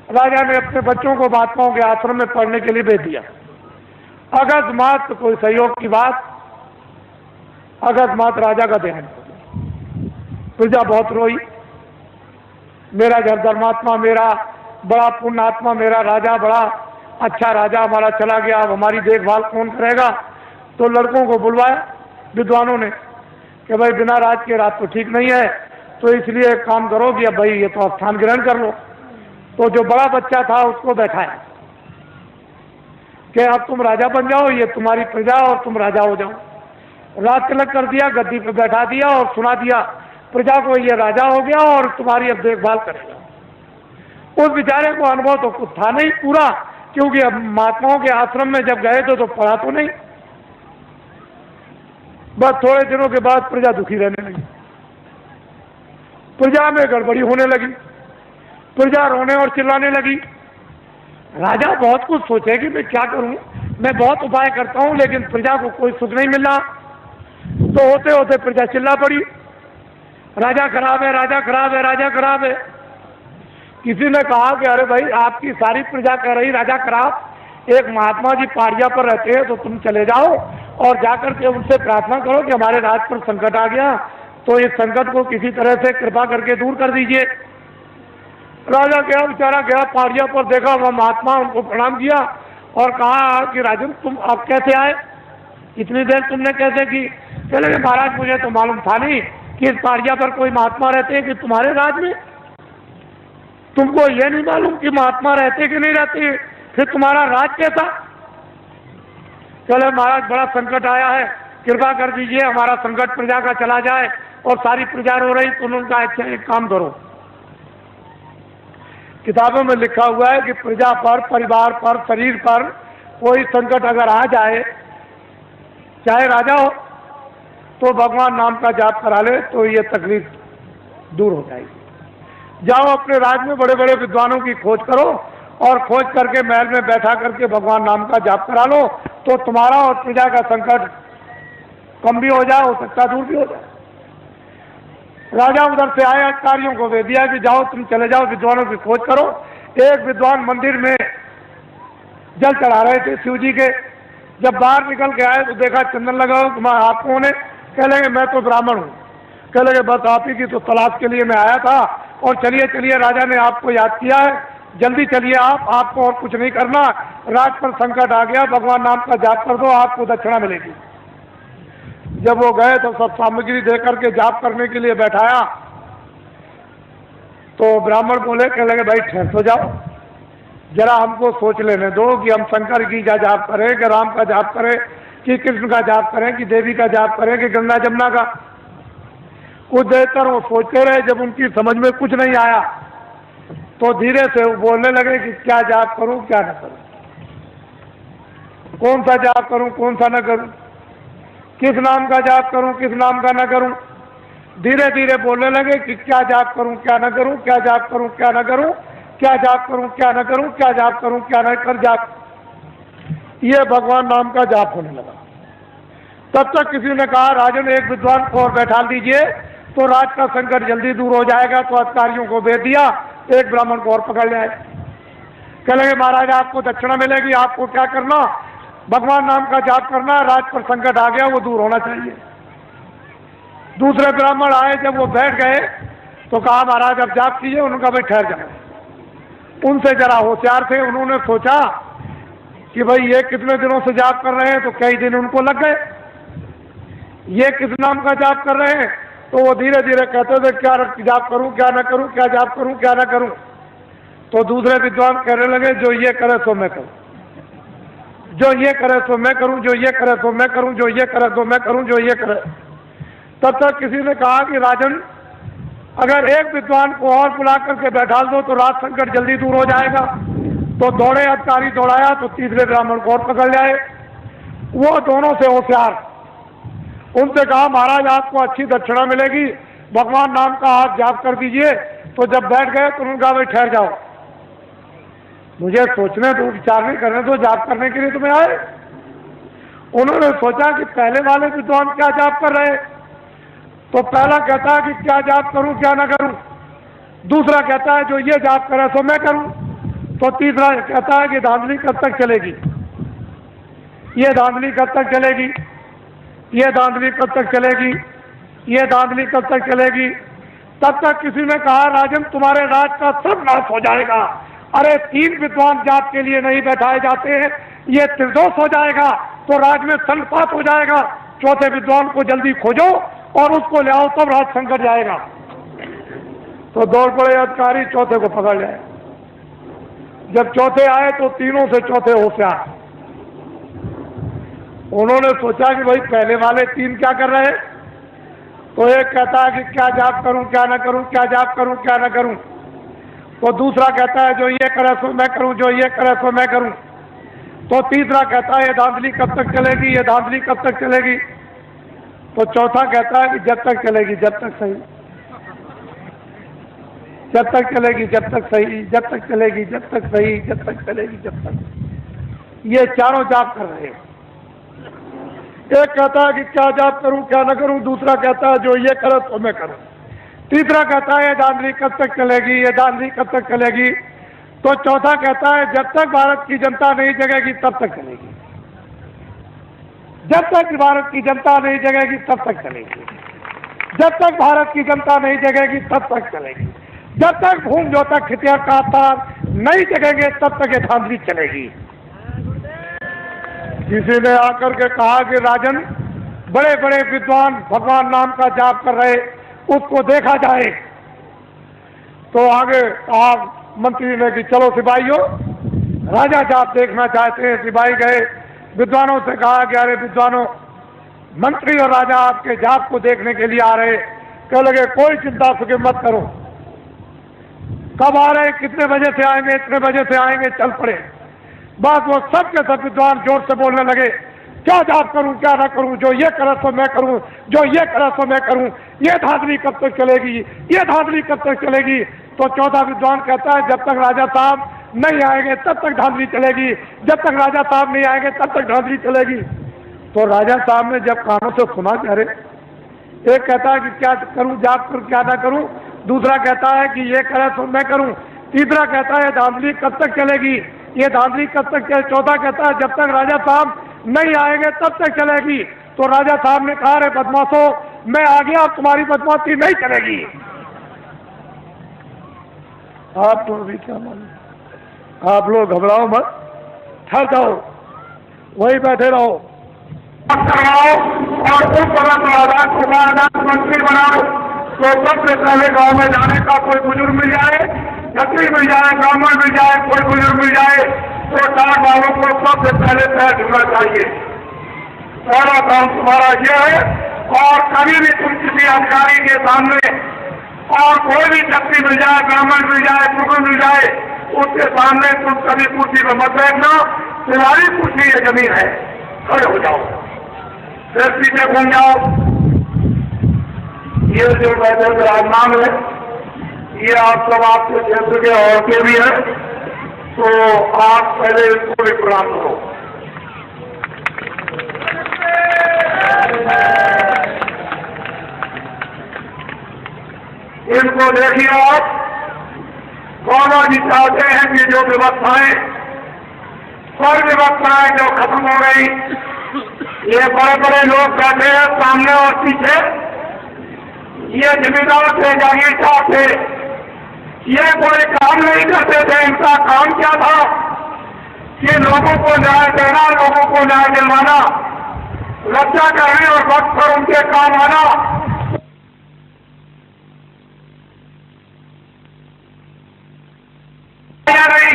Speaker 1: राजा ने अपने बच्चों को महात्माओं के आश्रम में पढ़ने के लिए भेज दिया। अकस्मात कोई सहयोग की बात, अकस्मात राजा का देहांत हो गया। प्रजा बहुत रोई, मेरा धर्मात्मा, मेरा बड़ा पुण्यात्मा, मेरा राजा, बड़ा अच्छा राजा हमारा चला गया, अब हमारी देखभाल कौन करेगा। तो लड़कों को बुलवाया विद्वानों ने कि भाई बिना राज के राज तो ठीक नहीं है, तो इसलिए एक काम करो कि अब भाई ये तो स्थान ग्रहण कर लो। तो जो बड़ा बच्चा था उसको बैठाया कि अब तुम राजा बन जाओ, ये तुम्हारी प्रजा और तुम राजा हो जाओ। राज तिलक कर दिया, गद्दी पर बैठा दिया और सुना दिया प्रजा को, ये राजा हो गया और तुम्हारी अब देखभाल करेगा। उस बेचारे को अनुभव तो कुछ था नहीं पूरा, क्योंकि अब महात्माओं के आश्रम में जब गए थे तो पढ़ा तो नहीं। बस थोड़े दिनों के बाद प्रजा दुखी रहने लगी, प्रजा में गड़बड़ी होने लगी, प्रजा रोने और चिल्लाने लगी। राजा बहुत कुछ सोचे कि मैं क्या करूं, मैं बहुत उपाय करता हूं लेकिन प्रजा को कोई सुख नहीं मिल रहा। तो होते होते प्रजा चिल्ला पड़ी, राजा खराब है, राजा खराब है, राजा खराब है। किसी ने कहा कि अरे भाई आपकी सारी प्रजा कह रही राजा खराब, एक महात्मा जी पहाड़िया पर रहते हैं, तो तुम चले जाओ और जाकर के उनसे प्रार्थना करो कि हमारे राज पर संकट आ गया, तो इस संकट को किसी तरह से कृपा करके दूर कर दीजिए। राजा गया, बेचारा गया पहाड़िया पर, देखा वह महात्मा, उनको प्रणाम किया और कहा कि राजन तुम अब कैसे आए, इतनी देर तुमने कैसे की? चले महाराज मुझे तो मालूम था नहीं कि इस पहाड़िया पर कोई महात्मा रहते हैं कि तुम्हारे राज में, तुमको ये नहीं मालूम कि महात्मा रहते कि नहीं रहते, फिर तुम्हारा राज कैसा? चले महाराज बड़ा संकट आया है, कृपा कर दीजिए हमारा संकट प्रजा का चला जाए, और सारी प्रजा रो रही। तो उनका अच्छा एक काम करो, किताबों में लिखा हुआ है कि प्रजा पर, परिवार पर, शरीर पर कोई संकट अगर आ जाए, चाहे राजा हो, तो भगवान नाम का जाप करा ले तो ये तकलीफ दूर हो जाएगी। जाओ अपने राज में बड़े बड़े विद्वानों की खोज करो और खोज करके महल में बैठा करके भगवान नाम का जाप करा लो, तो तुम्हारा और प्रजा का संकट कम भी हो जाए, हो सकता दूर भी हो जाए। राजा उधर से आए, अधिकारियों को दे दिया कि जाओ तुम चले जाओ विद्वानों की खोज करो। एक विद्वान मंदिर में जल चढ़ा रहे थे शिव जी के, जब बाहर निकल के आए तो देखा चंदन लगा हो। तुम्हारा आप कौन है? कह लगे मैं तो ब्राह्मण हूँ। कह लगे बस आप ही की तो तलाश के लिए मैं आया था, और चलिए चलिए राजा ने आपको याद किया है, जल्दी चलिए आपको और कुछ नहीं करना, राज पर संकट आ गया, भगवान नाम का जाप कर दो, आपको दक्षिणा मिलेगी। जब वो गए तो सब सामग्री दे करके जाप करने के लिए बैठाया, तो ब्राह्मण बोले, कह लगे भाई ठहर तो जाओ, जरा हमको सोच लेने दो कि हम शंकर की का जाप करें कि राम का जाप करें कि कृष्ण का जाप करें कि देवी का जाप करें कि गंगा जमुना का। कुछ देर तक वो सोचते रहे। जब उनकी समझ में कुछ नहीं आया तो धीरे से वो बोलने लगे कि क्या जाप करूं क्या न करूं, कौन सा जाप करूं कौन सा न करूं, किस नाम का जाप करूं किस नाम का न करूं। धीरे धीरे बोलने लगे कि क्या जाप करूं क्या न करूं, क्या जाप करूं क्या न करूं, क्या जाप करूं क्या न करूं, क्या जाप करूं क्या न कर जाप। ये भगवान नाम का जाप होने लगा। तब तक किसी ने कहा राजन एक विद्वान को और बैठा दीजिए तो राज का संकट जल्दी दूर हो जाएगा। तो अधिकारियों को भेज दिया, एक ब्राह्मण को और पकड़ ले आए। कह लगे महाराज आपको दक्षिणा मिलेगी, आपको क्या करना, भगवान नाम का जाप करना, राज पर संकट आ गया वो दूर होना चाहिए। दूसरे ब्राह्मण आए, जब वो बैठ गए तो कहा महाराज अब जाप कीजिए। उनका भाई ठहर जाओ। उनसे जरा होशियार थे, उन्होंने सोचा कि भाई ये कितने दिनों से जाप कर रहे हैं, तो कई दिन उनको लग गए। ये किस नाम का जाप कर रहे हैं, तो वो धीरे धीरे कहते थे क्या जाप करूं क्या ना करूं, क्या जाप करूं क्या ना करूं। तो दूसरे विद्वान कहने लगे जो ये करे सो मैं करूं, जो ये करे सो मैं करूं, जो ये करे सो मैं करूं, जो ये करे सो मैं करूं, जो ये करे। तब तक किसी ने कहा कि राजन अगर एक विद्वान को और बुला करके बैठा दो तो राज संकट जल्दी दूर हो जाएगा। तो दौड़े अधिकारी दौड़ाया तो तीसरे ब्राह्मण को और पकड़ जाए। वो दोनों से होशियार, उनसे कहा महाराज आपको अच्छी दक्षिणा मिलेगी, भगवान नाम का आप जाप कर दीजिए। तो जब बैठ गए तो उन्होंने कहा भाई ठहर जाओ, मुझे सोचने दो, विचारने करने दो, जाप करने के लिए तुम्हें आए। उन्होंने सोचा कि पहले वाले विद्वान क्या जाप कर रहे, तो पहला कहता है कि क्या जाप करूं क्या ना करूं, दूसरा कहता है जो ये जाप करे सो मैं करूं, तो तीसरा कहता है कि धांधली कब तक चलेगी, ये धांधली कब तक चलेगी, ये धांधली कब तक चलेगी, ये धांधली कब तक चलेगी। तब तक किसी ने कहा राजन तुम्हारे राज का सब नाश हो जाएगा। अरे 3 विद्वान जाप के लिए नहीं बैठाए जाते हैं, ये त्रिदोष हो जाएगा तो राज में संपात हो जाएगा। चौथे विद्वान को जल्दी खोजो और उसको ले आओ, तब राज संकट जाएगा। तो दौड़ पड़े अधिकारी, चौथे को पकड़ लिया। जब चौथे आए तो तीनों से चौथे होशियार। उन्होंने सोचा कि भाई पहले वाले 3 क्या कर रहे हैं, तो एक कहता है कि क्या जाप करूं क्या ना करूं, क्या जाप करूं क्या ना करूं। तो दूसरा कहता है जो ये करे सो मैं करूं, जो ये करे सो मैं करूं। तो तीसरा कहता है ये धांधली कब तक चलेगी, ये धांधली कब तक चलेगी। तो चौथा कहता है कि जब तक चलेगी जब तक सही, जब तक चलेगी जब तक सही, जब तक चलेगी जब तक सही, जब तक चलेगी जब तक। ये चारों जाप कर रहे हैं। एक कहता है कि क्या जाप करूं क्या ना करूं, दूसरा कहता है जो ये करे तो मैं करूं, तीसरा कहता है ये धांधली कब तक चलेगी, ये धांधली कब तक चलेगी। तो चौथा कहता है जब तक भारत की जनता नहीं जगेगी तब तक चलेगी, जब तक भारत की जनता नहीं जगेगी तब तक चलेगी, जब तक भारत की जनता नहीं जगेगी तब तक चलेगी, जब तक भूम जो तक खितिया का तार नहीं जगेंगे तब तक ये धांधली चलेगी। किसी ने आकर के कहा कि राजन बड़े बड़े विद्वान भगवान नाम का जाप कर रहे, उसको देखा जाए। तो आगे कहा मंत्री ने कि चलो सिपाहियों, राजा जाप देखना चाहते हैं। सिपाही गए, विद्वानों से कहा कि अरे विद्वानों, मंत्री और राजा आपके जाप को देखने के लिए आ रहे। कह लगे कोई चिंता फिक्र मत करो, कब आ रहे, कितने बजे से आएंगे, इतने बजे से आएंगे, चल पड़े। बस वो सब के सब विद्वान जोर से बोलने लगे क्या जाप करूं क्या ना करूं, जो ये करे तो मैं करूं, जो ये करे तो मैं करूं, ये धांधली कब तक चलेगी, ये धांधली कब तक चलेगी। तो चौथा विद्वान कहता है जब तक राजा साहब नहीं आएंगे तब तक धांधली चलेगी, जब तक राजा साहब नहीं आएंगे तब तक धांधली चलेगी। तो राजा साहब ने जब कानों से सुना कि अरे, एक कहता है कि क्या करूं जाप करूं क्या ना करूं, दूसरा कहता है कि ये करे तो मैं करूं, तीसरा कहता है धांधली कब तक चलेगी, ये धांधली कब तक चले, चौथा कहता है जब तक राजा साहब नहीं आएंगे तब तक चलेगी। तो राजा साहब ने कहा अरे बदमाशों, मैं आ गया, अब तुम्हारी बदमाशी नहीं चलेगी। आप तो अभी क्या मालूम, आप लोग घबराओ मत, ठहर जाओ, वही बैठे रहो और उस मंत्री बनाओ। तो सबसे पहले गांव में जाने का कोई बुजुर्ग मिल जाए
Speaker 2: छत्री मिल जाए, ब्राह्मण मिल जाए, कोई बुजुर्ग मिल जाए तो टाट वालों को सबसे पहले पैर छूना चाहिए। पहला काम तुम्हारा यह है। और कभी भी तुम किसी अधिकारी के सामने और कोई भी छत्री मिल जाए, ब्राह्मण मिल जाए, बुजुर्ग मिल जाए, उसके सामने तुम कभी कुर्सी पर मत बैठना। तुम्हारी कुर्सी ये जमीन है, खड़े हो जाओ, फिर पीछे घूम जाओ। ये जो बैठे विराजमान है, ये आप सब आपके क्षेत्र के औरतें भी हैं, तो आप पहले इसको भी प्रणाम करो। इनको देखिए आप, गौरव जी चाहते हैं कि जो व्यवस्थाएं, सब व्यवस्थाएं जो खत्म हो गई, ये बड़े बड़े लोग बैठे हैं सामने और पीछे, ये जमींदार थे, जागीरदार थे, ये कोई काम नहीं करते थे। इनका काम क्या था कि लोगों को न्याय देना, लोगों को न्याय दिलवाना, रक्षा करने और वक्त पर उनके काम आना। नहीं,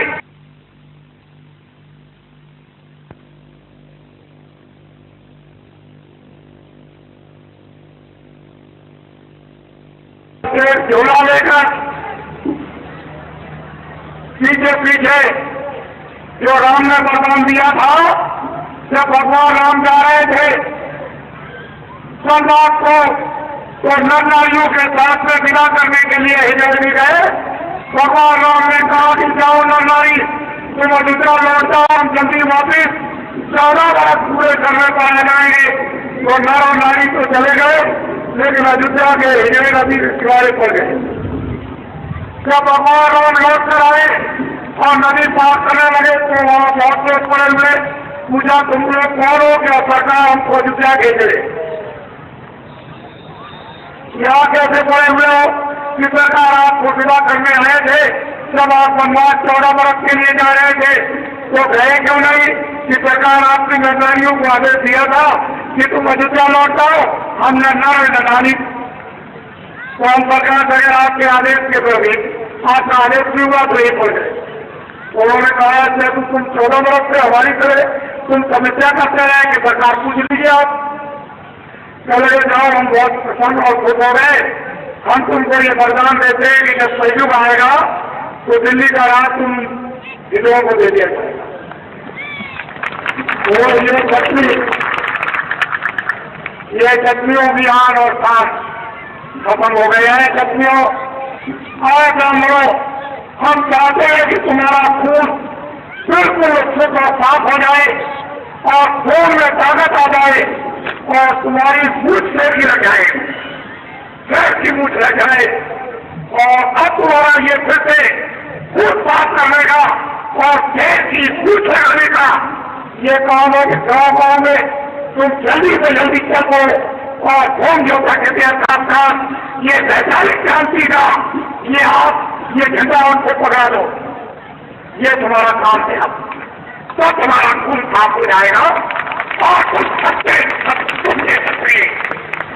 Speaker 2: झोला लेकर पीछे पीछे जो राम ने वरदान दिया था, जब भगवान राम जा रहे थे सम्राट को, तो नर नारियों के साथ में विदा करने के लिए हिजरनी गए। भगवान राम ने कहा कि जाओ नर नारी, तुम अयोध्या लौट जाओ, हम जल्दी वापिस 14 वर्ष पूरे करने पर आ जाएंगे। तो नर और नारी तो चले गए, लेकिन अयोध्या के हिजड़े नदी के किनारे पड़ गए। जब भगवान राम लौट कर आए और नदी पार करने लगे तो वहां बहुत लोग पड़े हुए, पूछा तुम लोग कौन हो, क्या सरकार हमको अयोध्या भेजे? यहाँ कैसे पड़े हुए हो कि सरकार आपको विदा करने आए थे? जब आप वनवास 14 वर्ष के लिए जा रहे थे तो गए क्यों नहीं? कि सरकार आपने नरनारियों को आदेश दिया था कि तुम अयोध्या लौट आओ, हमने नारी। तो हम सरकार अगर आपके आदेश के प्रति आपका आदेश भी हुआ तो ये पड़ गए। उन्होंने कहा जब तुम 14 वर्ष से हमारी तरह तुम समस्या करते रहे कि सरकार पूछ लीजिए आप। चले जाओ, हम बहुत प्रसन्न और खुश हो गए। हम तुमको ये वरदान देते हैं कि जब सहयोग आएगा तो दिल्ली का राज तुम हिंदुओं को दे दिया जाएगा। ये छत्रियों की आन और शान खत्म हो गए हैं। छत्रियों और ब्राह्मणों, हम चाहते हैं कि तुम्हारा खून बिल्कुल शुद्ध और साफ हो जाए और खून में ताकत आ जाए और तुम्हारी मूछ से भी रह जाए, पेट की मूछ रह जाए। और अब तुम्हारा ये फिर से खून साफ करने का और पेट की मूछ लगाने का ये काम है कि गाँव में तुम जल्दी से जल्दी चलो और खून जो कहते हैं साथ ये वैचारिक क्रांति का ये आप ये झंडा उनको पकड़ा दो। ये तुम्हारा काम है। अब तो तुम्हारा खून साफ हो जाएगा और तुम सच्चे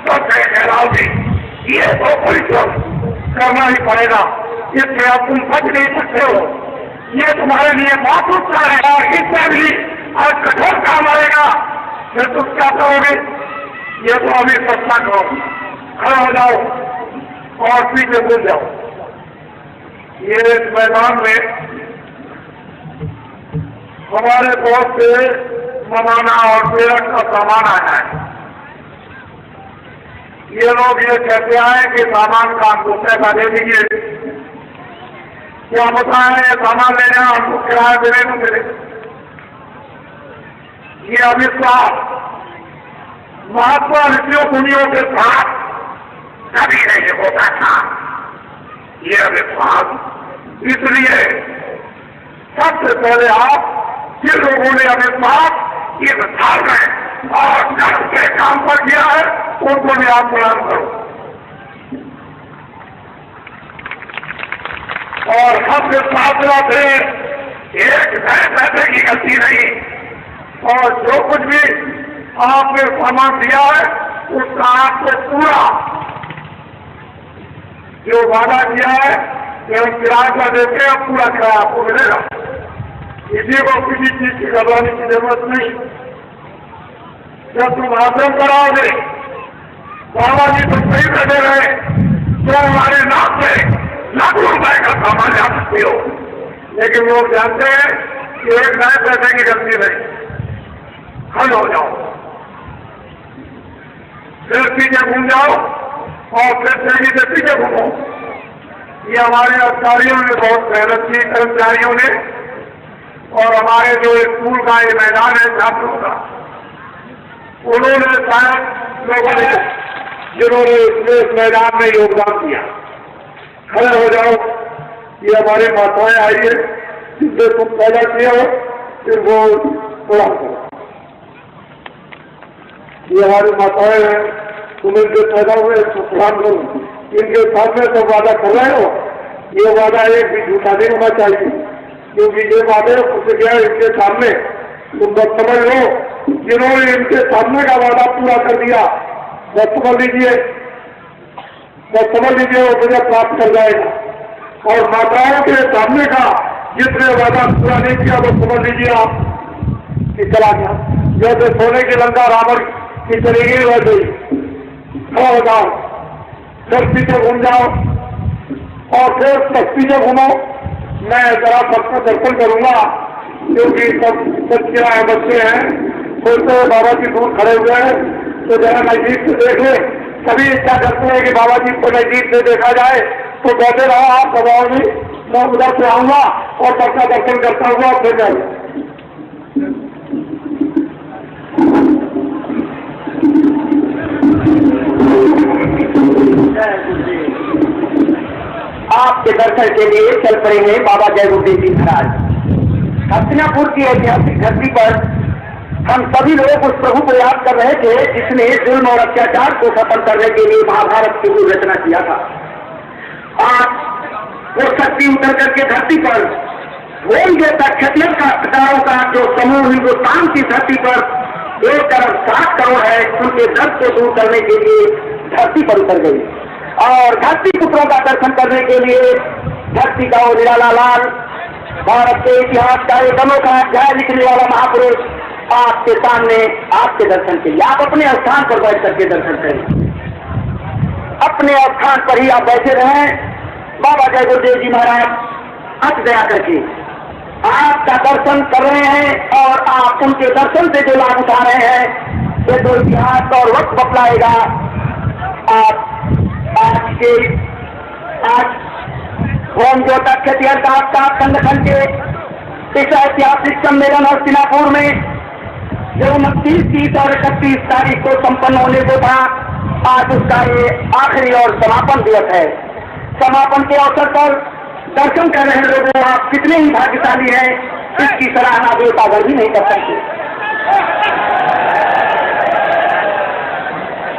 Speaker 2: तो कहलाओगे। ये तो कोई तो करना ही पड़ेगा, इससे अब तुम बच नहीं सकते हो। ये तुम्हारे लिए बहुत उत्साह है और इससे भी और कठोर काम आएगा। फिर तुम क्या करोगे? ये तो अभी सस्ता करो, खड़ा हो जाओ और पीछे भूल जाओ। ये मैदान में हमारे बहुत से मनाना और प्रेरक का सामान आया है। ये लोग ये कहते आए कि सामान का हमको पैसा दे दीजिए। क्या बताएं, सामान लेना हमको किराया देने को मिले। ये अविश्वास महात्मा ऋषियों मुनियों के साथ कभी नहीं होता था। ये अविश्वास इसलिए सबसे पहले आप जिन लोगों ने अविश्वास इस साल में और कर्म के काम पर किया है उनको भी आप प्रणाम करो। और सबसे साधना से एक पैसे की गलती नहीं। और जो कुछ भी आपने सामान दिया है उसका आपको पूरा जो वादा किया है एवं किराए पर देते हैं, पूरा किराया आपको मिलेगा। किसी को किसी चीज की घबराने की जरूरत नहीं। जब तुम आश्रम कराओगे, बाबा जी तुम सही बैठे रहे तो हमारे नाम से लाखों रुपए का सामान जा सकते हो, लेकिन लोग जानते हैं कि एक नए पैसे की गलती नहीं, हल हो जाओ, फिर पीछे घूम जाओ और फिर तेजी से पीछे घूमो। ये हमारे अधिकारियों ने बहुत मेहनत की, कर्मचारियों ने, और हमारे जो स्कूल का ये मैदान है छात्रों का, उन्होंने शायद लोगों ने जिन्होंने इस मैदान में योगदान दिया। खड़े हो जाओ, ये हमारी माताएं आई है जिससे तुम पैदा किए हो, फिर वो प्रणाम करो। ये हमारी माताएं हैं, तुम इनके पैदा हुए तो प्रणाम करो। इनके सामने तो वादा कर रहे हो, ये वादा एक भी झूठा नहीं होना चाहिए, क्योंकि ये वादे कुछ गया इनके सामने। तुम बस समझ लो, जिन्होंने इनके सामने का वादा पूरा कर दिया, बस समझ लीजिए, वो मुझे प्राप्त कर जाएगा। और माताओं के सामने का जिसने वादा पूरा नहीं किया, वो समझ लीजिए आप कि चला गया। जैसे सोने की लंका रावण की चली गई वैसे ही खड़ा हो जाओ, फिर पीछे घूम जाओ और फिर पीछे घूमो। मैं जरा सबको दर्शन करूंगा, क्योंकि सब बच्चे आए बच्चे हैं, सोचते हैं बाबा जी दूर खड़े हुए हैं तो जरा नजदीक से देख ले। सभी इच्छा करते हैं कि बाबा जी को नजदीक से देखा जाए, तो बैठे रहो आप दबाओ जी, मैं उधर से आऊंगा और सबका दर्शन करता हुआ फिर जाऊंगा।
Speaker 3: आपके दर्शन के लिए चल पड़े हैं बाबा जय गुरुदेव जी महाराज। हस्तिनापुर की ऐतिहासिक धरती पर हम सभी लोग उस प्रभु को याद कर रहे थे जिसने जुल्म और अत्याचार को खत्म करने के लिए महाभारत की मूल रचना किया था। आज वो शक्ति उतर करके धरती पर होल जैसा क्षत्रिय का जो समूह हिंदुस्तान की धरती पर 1.7 करोड़ है, उनके दर्द को दूर करने के लिए धरती पर उतर गई। और धरती पुत्रों का दर्शन करने के लिए धरती का वो निराला लाल, भारत के इतिहास का एक अनोखा अध्याय लिखने वाला महापुरुष आपके सामने, आपके दर्शन के लिए। आप अपने स्थान पर बैठ करके दर्शन करें, अपने स्थान पर ही आप बैठे रहें। बाबा जय गुरुदेव जी महाराज अच दया करके आपका दर्शन कर रहे हैं और आप उनके दर्शन से जो लाभ उठा रहे हैं, ये तो इतिहास और वक्त बतलाएगा। आप आज होम ज्योता क्षत्रिय दास संगठन के इस ऐतिहासिक सम्मेलन हस्तिनापुर में जो 29, 30 और 31 तारीख को संपन्न होने को था, आज उसका ये आखिरी और समापन दिवस है। समापन के अवसर पर दर्शन कर रहे लोगों, आप कितने ही भाग्यशाली हैं, इसकी सराहना देवतागर भी नहीं कर सकते।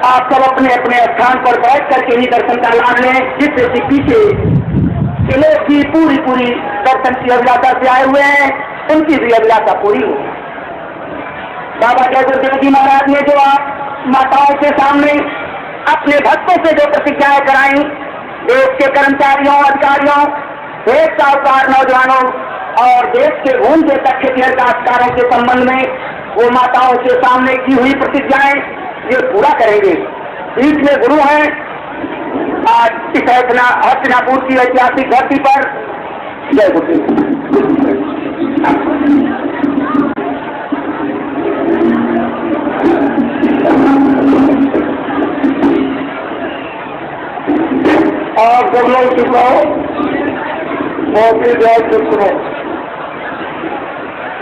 Speaker 3: आप सब अपने अपने स्थान पर बैठ करके ही दर्शन का लाभ लें, जिससे कि पीछे के लोग की पूरी दर्शन की अभिलाषा से आए हुए हैं, उनकी भी अभिलाषा पूरी हो। बाबा जय गुरुदेव जी महाराज ने जो आप माताओं के सामने अपने भक्तों से जो प्रतिज्ञाएं कराई, देश के कर्मचारियों, अधिकारियों, देश साहूकार नौजवानों और देश के भूमि के क्षत्रिय काश्तकारों के संबंध में वो माताओं के सामने की हुई प्रतिज्ञाएं ये पूरा करेंगे। बीच में गुरु हैं आज इस हस्तिनापुर की ऐतिहासिक धरती पर। जय गुरुदेव।
Speaker 1: आप सब लोग चुप रहो, बहुत ही ध्यान से सुनो।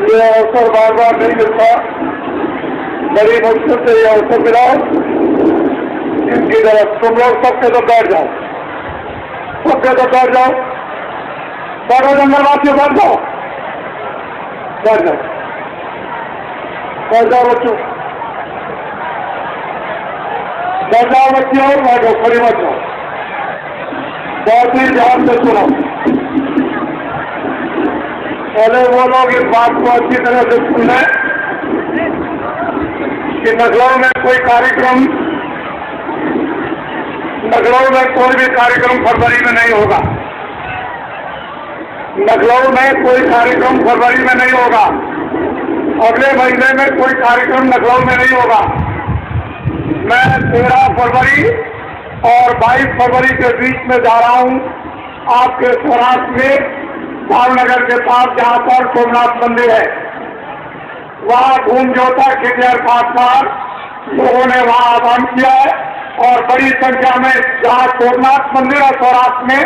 Speaker 1: ये अवसर बार बार नहीं मिलता, बड़ी मुश्किल से ये अवसर मिला। इनकी तरफ तुम लोग सबके तो बैठ जाओ, सबके तो बैठ जाओ, सारे जंगलवासियों बैठ जाओ, बैठ जाओ, बैठ जाओ बच्चों, बैठ जाओ बच्चियों, बैठो, खड़ी मत जाओ, बहुत ही ध्यान से सुनो। पहले वो लोग इस बात को अच्छी तरह से सुन लें कि नगरों में कोई भी कार्यक्रम फरवरी में नहीं होगा।
Speaker 2: लखनऊ में कोई कार्यक्रम फरवरी में नहीं होगा, अगले महीने में कोई कार्यक्रम लखनऊ में नहीं होगा। मैं 13 फरवरी और 22 फरवरी के बीच में जा रहा हूँ आपके सौराष्ट्र में भावनगर के पास, जहाँ पर सोमनाथ मंदिर है। वहाँ घूमजोता खिटियार खासमार लोगों ने वहाँ आह्वान किया है और बड़ी संख्या में जहाँ सोमनाथ मंदिर और सौराष्ट्र में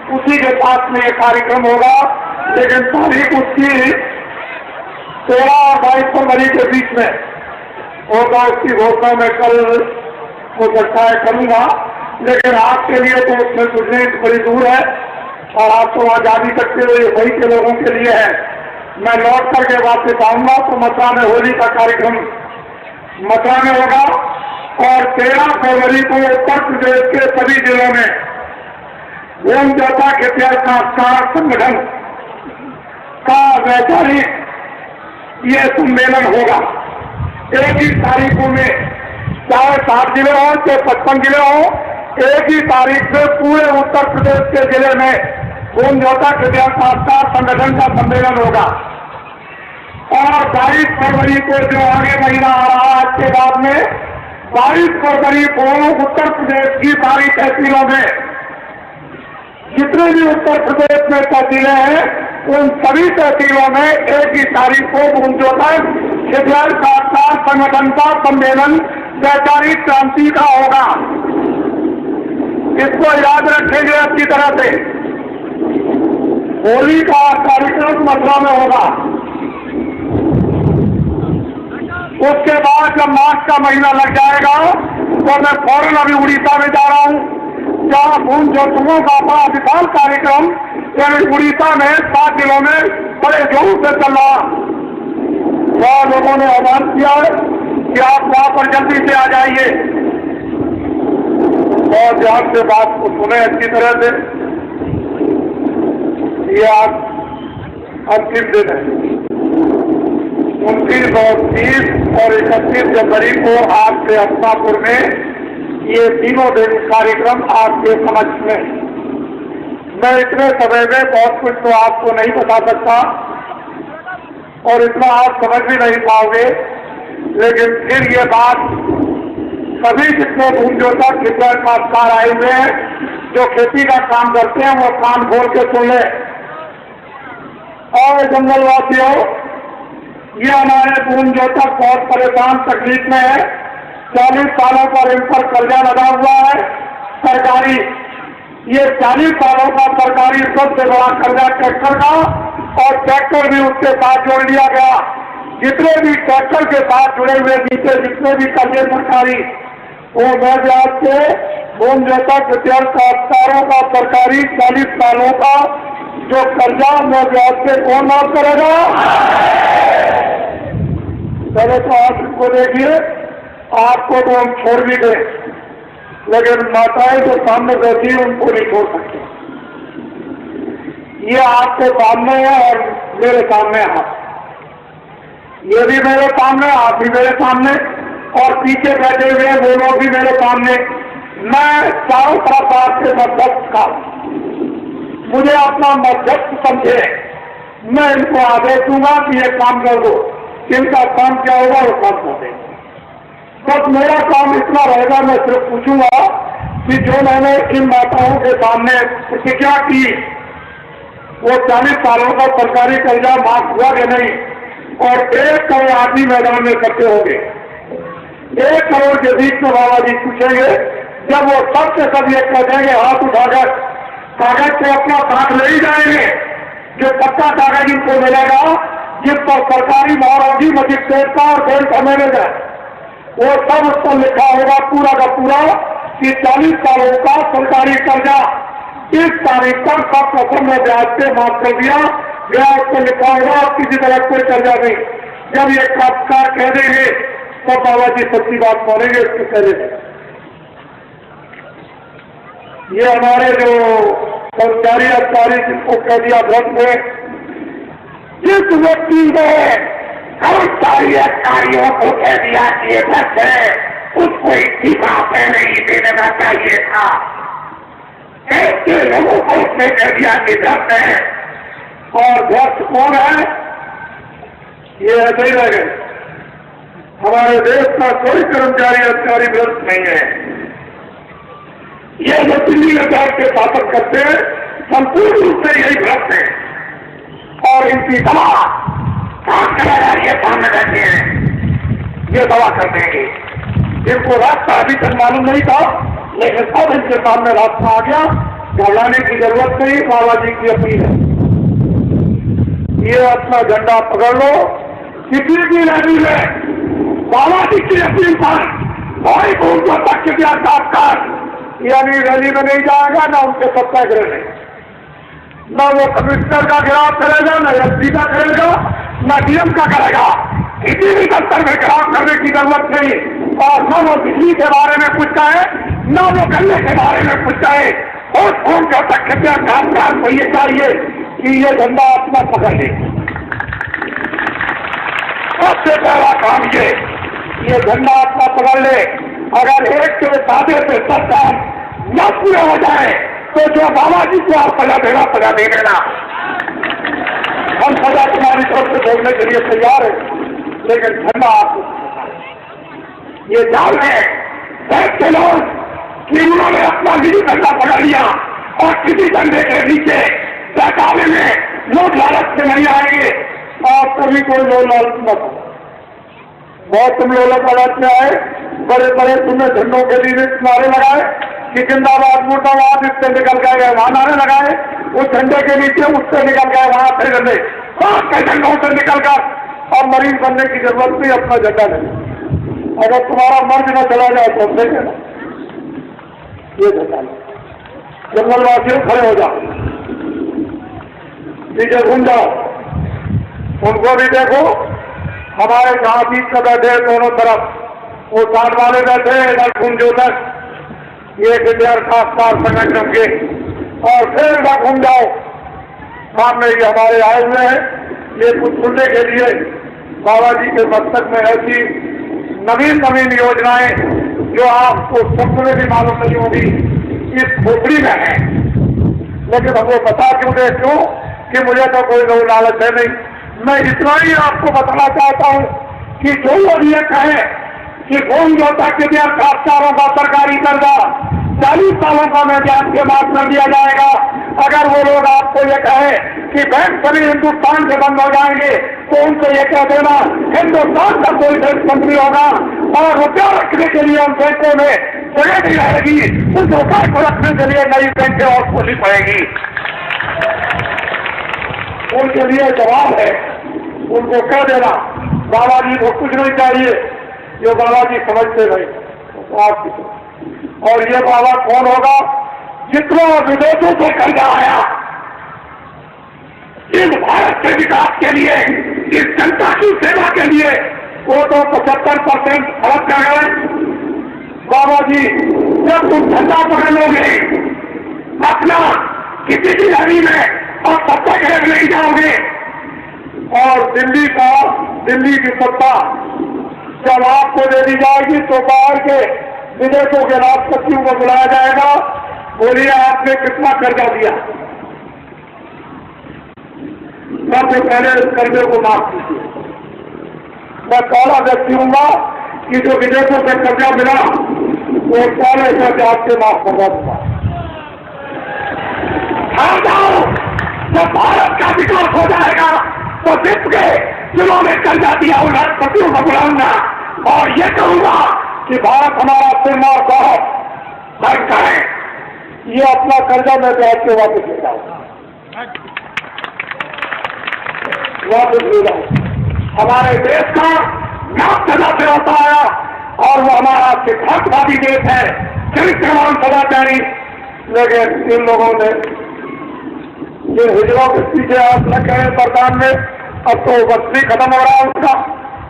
Speaker 2: उसी के पास में ये कार्यक्रम होगा। लेकिन तारीख उसकी 13 और 22 फरवरी के बीच में होगा। उसकी घोषणा मैं कल हो सकता है करूँगा, लेकिन आपके लिए तो उसमें सुनने बड़ी दूर है और आप तो वहाँ जा भी सकते हो, ये वही के लोगों के लिए है। मैं लौट करके वापस आऊंगा तो मथुरा में होली का कार्यक्रम मथुरा में होगा और 13 फरवरी को उत्तर प्रदेश के सभी जिलों में घूमजोता खिटियार खासमार संगठन का वैचारिक ये सम्मेलन होगा। एक ही तारीखों में, चाहे 7 जिले हों चाहे 55 जिले हों, एक ही तारीख से पूरे उत्तर प्रदेश के जिले में घूमजोता खिटियार खासमार संगठन का सम्मेलन होगा। और 22 फरवरी को जो आगे महीना आ रहा है आज के बाद में, 22 फरवरी को उत्तर प्रदेश की सारी तहसीलों में, जितने भी उत्तर प्रदेश में तहसीलें हैं, उन सभी तहसीलों में एक ही तारीख को घूमजोता खिटियार खासमार संगठन का सम्मेलन वैचारिक क्रांति का होगा। इसको याद रखेंगे अच्छी तरह से। होली का कार्यक्रम मथुरा में होगा। उसके बाद जब मार्च का महीना लग जाएगा तो मैं फौरन अभी उड़ीसा में जा रहा हूँ, जहाँ घूमजोतुओं का बड़ा विशाल कार्यक्रम यानी उड़ीसा में 7 जिलों में बड़े जोर से चल रहा। वहाँ लोगों ने आह्वान किया है कि आप वहाँ पर जल्दी से आ जाइए और ध्यान से बात को सुने अच्छी तरह से। ये आज अंतिम दिन है। 29 और 30 और 31 जनवरी को आपके हस्तापुर में ये तीनों दिन कार्यक्रम आपके समक्ष में। मैं इतने समय में बहुत कुछ तो आपको नहीं बता सकता और इतना आप समझ भी नहीं पाओगे, लेकिन फिर ये बात सभी जितने घूमजोता खिटियार खासमार आए हुए हैं, जो खेती का काम करते हैं, वो कान खोल के सुन ले। और जंगलवासियों, ये हमारे घूमजोता बहुत परेशान तकलीफ में है। 40 सालों पर इन पर कर्जा लगा हुआ है सरकारी। ये 40 सालों का सरकारी सबसे बड़ा कर्जा ट्रैक्टर का, और ट्रैक्टर भी उसके साथ जोड़ लिया गया। जितने भी ट्रैक्टर के साथ जुड़े हुए नीचे जितने भी कर्जे सरकारी, वो मैं ब्याज से घूमजोता खिटियार खासमारों का सरकारी 40 सालों का जो कर्जा मैं ब्याज से कौन माफ करेगा? पहले तो आप इसको देखिए, आपको तो हम छोड़ भी गए, लेकिन माताएं जो सामने बैठी है उनको नहीं छोड़ सकते। ये आपके सामने है और मेरे सामने है। ये भी मेरे सामने, आप भी मेरे सामने, और पीछे बैठे हुए वो लोग भी मेरे सामने। मैं चारों तरफ आपके मध्यस्थ का, मुझे अपना मध्यस्थ समझे। मैं इनको आदेश दूंगा कि ये काम कर दो, इनका काम क्या होगा वो काम कर देंगे। बस मेरा काम इतना रहेगा, मैं सिर्फ पूछूंगा कि जो मैंने इन माताओं के सामने प्रतिज्ञा की, वो 40 सालों का सरकारी कर्जा माफ हुआ कि नहीं, और 1 करोड़ आदमी मैदान में इकट्ठे होंगे। 1 करोड़ के बीच में बाबा जी पूछेंगे, जब वो सब के सब ये कह देंगे हाथ उठाकर, कागज को अपना साथ ले ही जाएंगे, जो पक्का कागज इनको मिलेगा जिस पर सरकारी महाराजी मजिस्ट्रेट का और बैंक का मैनेजर, वो सब उस पर लिखा होगा पूरा का पूरा कि 40 सालों का सरकारी कर्जा इस तारीख पर सब प्रथम ब्याज से माफ कर दिया गया। उस पर लिखा होगा किसी तरह कोई कर्जा नहीं। जब ये काश्तकार कह देंगे तो बाबा जी सच्ची बात मानेंगे इसके पहले। ये हमारे जो सरकारी अधिकारी जिनको कह दिया भ्रष्ट है, जिस व्यक्ति ने कर्मचारी अधिकारियों को कह दिया कि ये भ्रष्ट है, उसको इस्तीफा पहले ही दे देना चाहिए था। ऐसे लोगों को उसने कह दिया कि भ्रष्ट है, और व्यर्थ कौन है? ये ऐसे ही रह गए। हमारे देश का कोई कर्मचारी अधिकारी व्यर्थ नहीं है। ये जो दिल्ली में बैठ के शासन करते हैं संपूर्ण रूप से यही भ्रष्ट है और इनकी दवा काम करेगा। ये सामने बैठे हैं, ये दवा कर देंगे। इनको रास्ता अभी तक मालूम नहीं था, लेकिन अब इनके सामने रास्ता आ गया। घबराने की जरूरत नहीं, बाबा जी की अपील है। ये अपना झंडा पकड़ लो, किसी की रैली में बाबा जी की अपील पर कोई को तक यानी रैली में नहीं जाएगा, ना उनके सत्याग्रह में, न वो कमिश्नर का घेराव करेगा, न एसपी का करेगा, न डीएम का करेगा। किसी भी दफ्तर में घेराव करने की जरूरत नहीं। और न वो बिजली के बारे में कुछ कहे, न वो गन्ने के बारे में कुछ कहे। और फोन का तक काम को ये चाहिए कि ये झंडा अपना पकड़ ले। सबसे पहला काम ये झंडा अपना पकड़ ले। अगर एक के दादे पे सब काम न पूरे हो जाए तो जो बाबा जी को आप सजा देना, सजा दे देना। हम सजा तुम्हारी तरफ से बोलने के लिए तैयार है, लेकिन झंडा आपको ये जान है देश के लोग कि उन्होंने अपना निजी झंडा पकड़ लिया और किसी झंडे के नीचे बहकावे में लोग लालच से नहीं आएंगे। और कभी कोई लोग लालच मत, बहुत तुम लोग लालच में आए, बड़े बड़े तुमने झंडों के लिए नारे लगाए कि जिंदाबाद मुर्दाबाद, इससे निकल गए वहां नारे लगाए, उस झंडे के नीचे उससे निकल गए वहां फिर झंडे, के झंडों से निकल कर और मरीज बनने की जरूरत नहीं, अपना झंडा नहीं। अगर तुम्हारा मर्ज न चला जाए तो दे देना, ये झंडा लो। जंगलवासियों खड़े हो जाओ, नीचे घूम जाओ, उनको भी देखो। हमारे जहां बीच में बैठे दोनों तरफ वो साथ वाले बैठे इधर घूम जो तक ये विद्यार खासदार संगठन के, और फिर इधर घूम जाओ। सामने ये हमारे आए हुए हैं, ये कुछ सुनने के लिए बाबा जी के मस्तक में ऐसी नवीन नवीन योजनाएं जो आपको शब्द में भी मालूम नहीं होगी इस खोपड़ी में है। लेकिन हम वो बता क्यों दे क्यों कि मुझे तो कोई लोग लालच है नहीं। मैं इतना ही आपको बताना चाहता हूं कि जो लोग ये कहे कि फोन जो तक खासदारों का सरकारी कर्जा 40 सालों का मैं ब्याज के माफ कर दिया जाएगा, अगर वो लोग आपको ये कहे कि बैंक सभी हिंदुस्तान से बंद हो जाएंगे तो उनसे ये कह देना हिंदुस्तान का कोई बैंक बंद नहीं होगा और रुपया रखने के लिए उन बैंकों में जगह नहीं रहेगी। उस रुपये को रखने के लिए नई बैंकें और खोलनी पड़ेगी। उनके लिए जवाब है, उनको कह देना बाबा जी को कुछ नहीं चाहिए, जो बाबा जी समझते नहीं आप। और ये बाबा कौन होगा? जितना विदेशों से कर्जा आया इस भारत के विकास के लिए, इस जनता की सेवा के लिए, वो तो 75% खर्च कर गए। बाबा जी जब तुम झंडा पकड़ लोगे अपना किसी भी रैली में और सत्याग्रह नहीं जाओगे और दिल्ली की सत्ता जब आपको दे दी जाएगी तो बाहर के विदेशों के राष्ट्रपतियों को बुलाया जाएगा। बोलिए आपने कितना कर्जा दिया? सबसे पहले इस कर्जे को माफ कीजिए। मैं पहला व्यक्ति हूँगा कि जो विदेशों से कर्जा मिला वो पहले कर्ज आपके माफ करवा दूंगा। जब भारत का विकास हो जाएगा तो विश्व के जिन्होंने कर्जा दिया उन राष्ट्रपतियों को बुलाऊंगा और ये कहूंगा कि भारत हमारा सिरमौर गौरव बैंक है, ये अपना कर्जा मैं ब्याज के वापस ले जाऊंगा, वापस ले जाऊंगा। हमारे देश का नाम सदा से होता आया और वो हमारा सिद्धांतवादी देश है, चरित्रवान सदाचारी। लेकिन इन लोगों ने जिन हिजड़ों के पीछे आप लग गए प्रधान में, अब तो वक्त भी खत्म हो रहा है उसका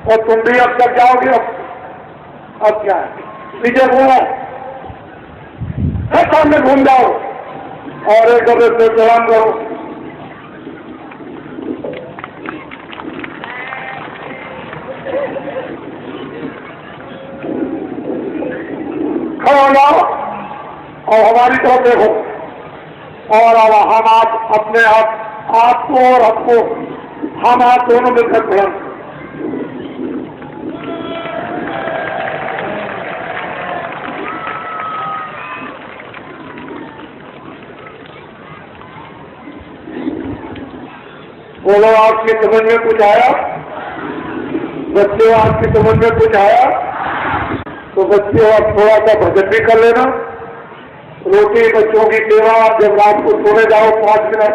Speaker 2: और तुम भी अब तक जाओगे। अब क्या है? पीछे घूमो, हर सामने घूम जाओ और एक दूसरे से सलाम करो। खड़े हो जाओ और हमारी तरफ देखो। और अब हम आप अपने आप
Speaker 1: आपको और हमको हम आप दोनों मिलकर बुलंद। बोलो, आपकी समझ में कुछ आया? बच्चों, आपकी समझ में कुछ आया? तो बच्चों, आप थोड़ा सा भजन भी कर लेना। रोटी बच्चों की सेवा, आप जब रात को सोने जाओ 5 मिनट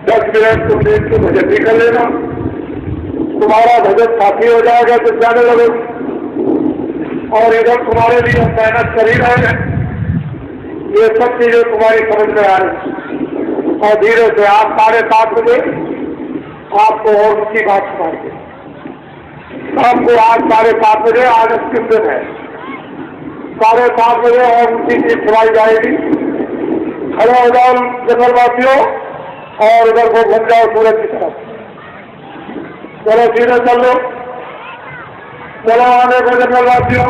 Speaker 1: 10 मिनट तो प्लीज के भजन भी कर लेना। तुम्हारा भजन साथी हो जाएगा तो जाने लगो। और इधर तुम्हारे लिए हम मेहनत कर ही रहे हैं। ये सब चीजें तुम्हारी समझ में आ रही। और धीरे से आप 7:30 बजे आपको और उसकी बात सुनाएंगे। शाम को आज 7:30 बजे, आज अंतिम दिन है, 7:30 बजे और उनकी चीज सुनाई जाएगी। खड़े हो जाओ जनरल वासियों और उधर को घूम जाओ सूरज की तरफ। चलो सीधे चल लो, चलो आने को जनरल वासियों।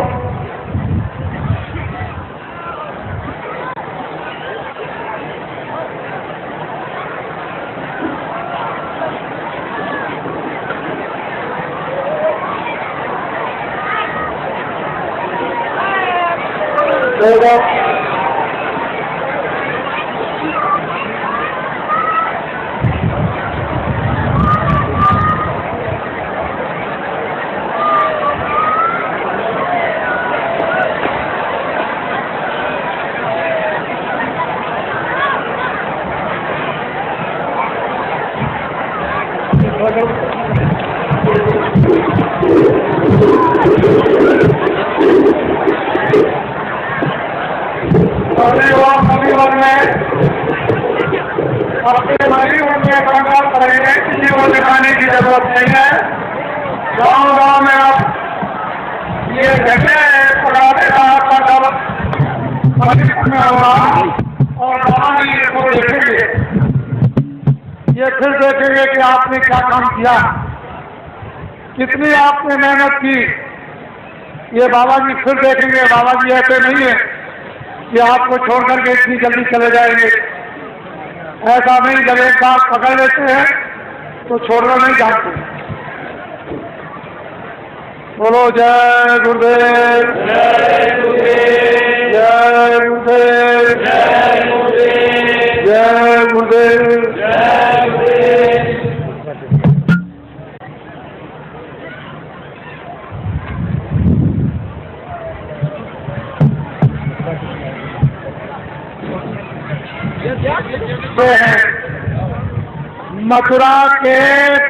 Speaker 1: अपने मरीजों में कंगाल करेंगे, किसी को दिखाने की जरूरत नहीं है। गाँव में अब ये जगह पुराने का में होगा और वहाँ ये देखेंगे, ये फिर देखेंगे कि आपने क्या काम किया, कितनी आपने मेहनत की। ये बाबा जी फिर देखेंगे। बाबा जी ऐसे नहीं है कि आपको छोड़ करके इतनी जल्दी चले जाएंगे। ऐसा नहीं, जब एक बार पकड़ लेते हैं तो छोड़ना नहीं जानते। बोलो जय गुरुदेव, जय गुरुदेव, जय गुरुदेव, जय गुरुदेव, जय गुरुदेव, जय गुरुदेव। मथुरा के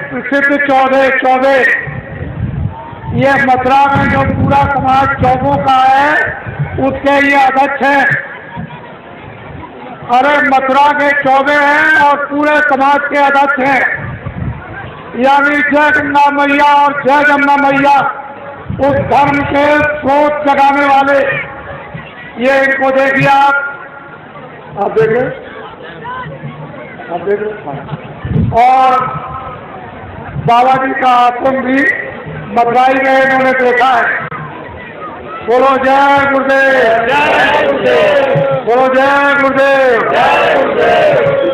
Speaker 1: प्रसिद्ध चौबे, ये मथुरा में जो पूरा समाज चौबों का है उसके ये अध्यक्ष है। अरे मथुरा के चौबे हैं और पूरे समाज के अध्यक्ष हैं, यानी जय गंगा मैया और जय जमुना मैया, उस धर्म के सोच जगाने वाले। ये इनको देखिए, आप देख रहे, आप देख रहे। और बाबा जी का आश्रम भी मथुराई में इन्होंने देखा है। बोलो जय गुरुदेव, जय गुरुदेव, बोलो जय गुरुदेव, जय गुरुदेव।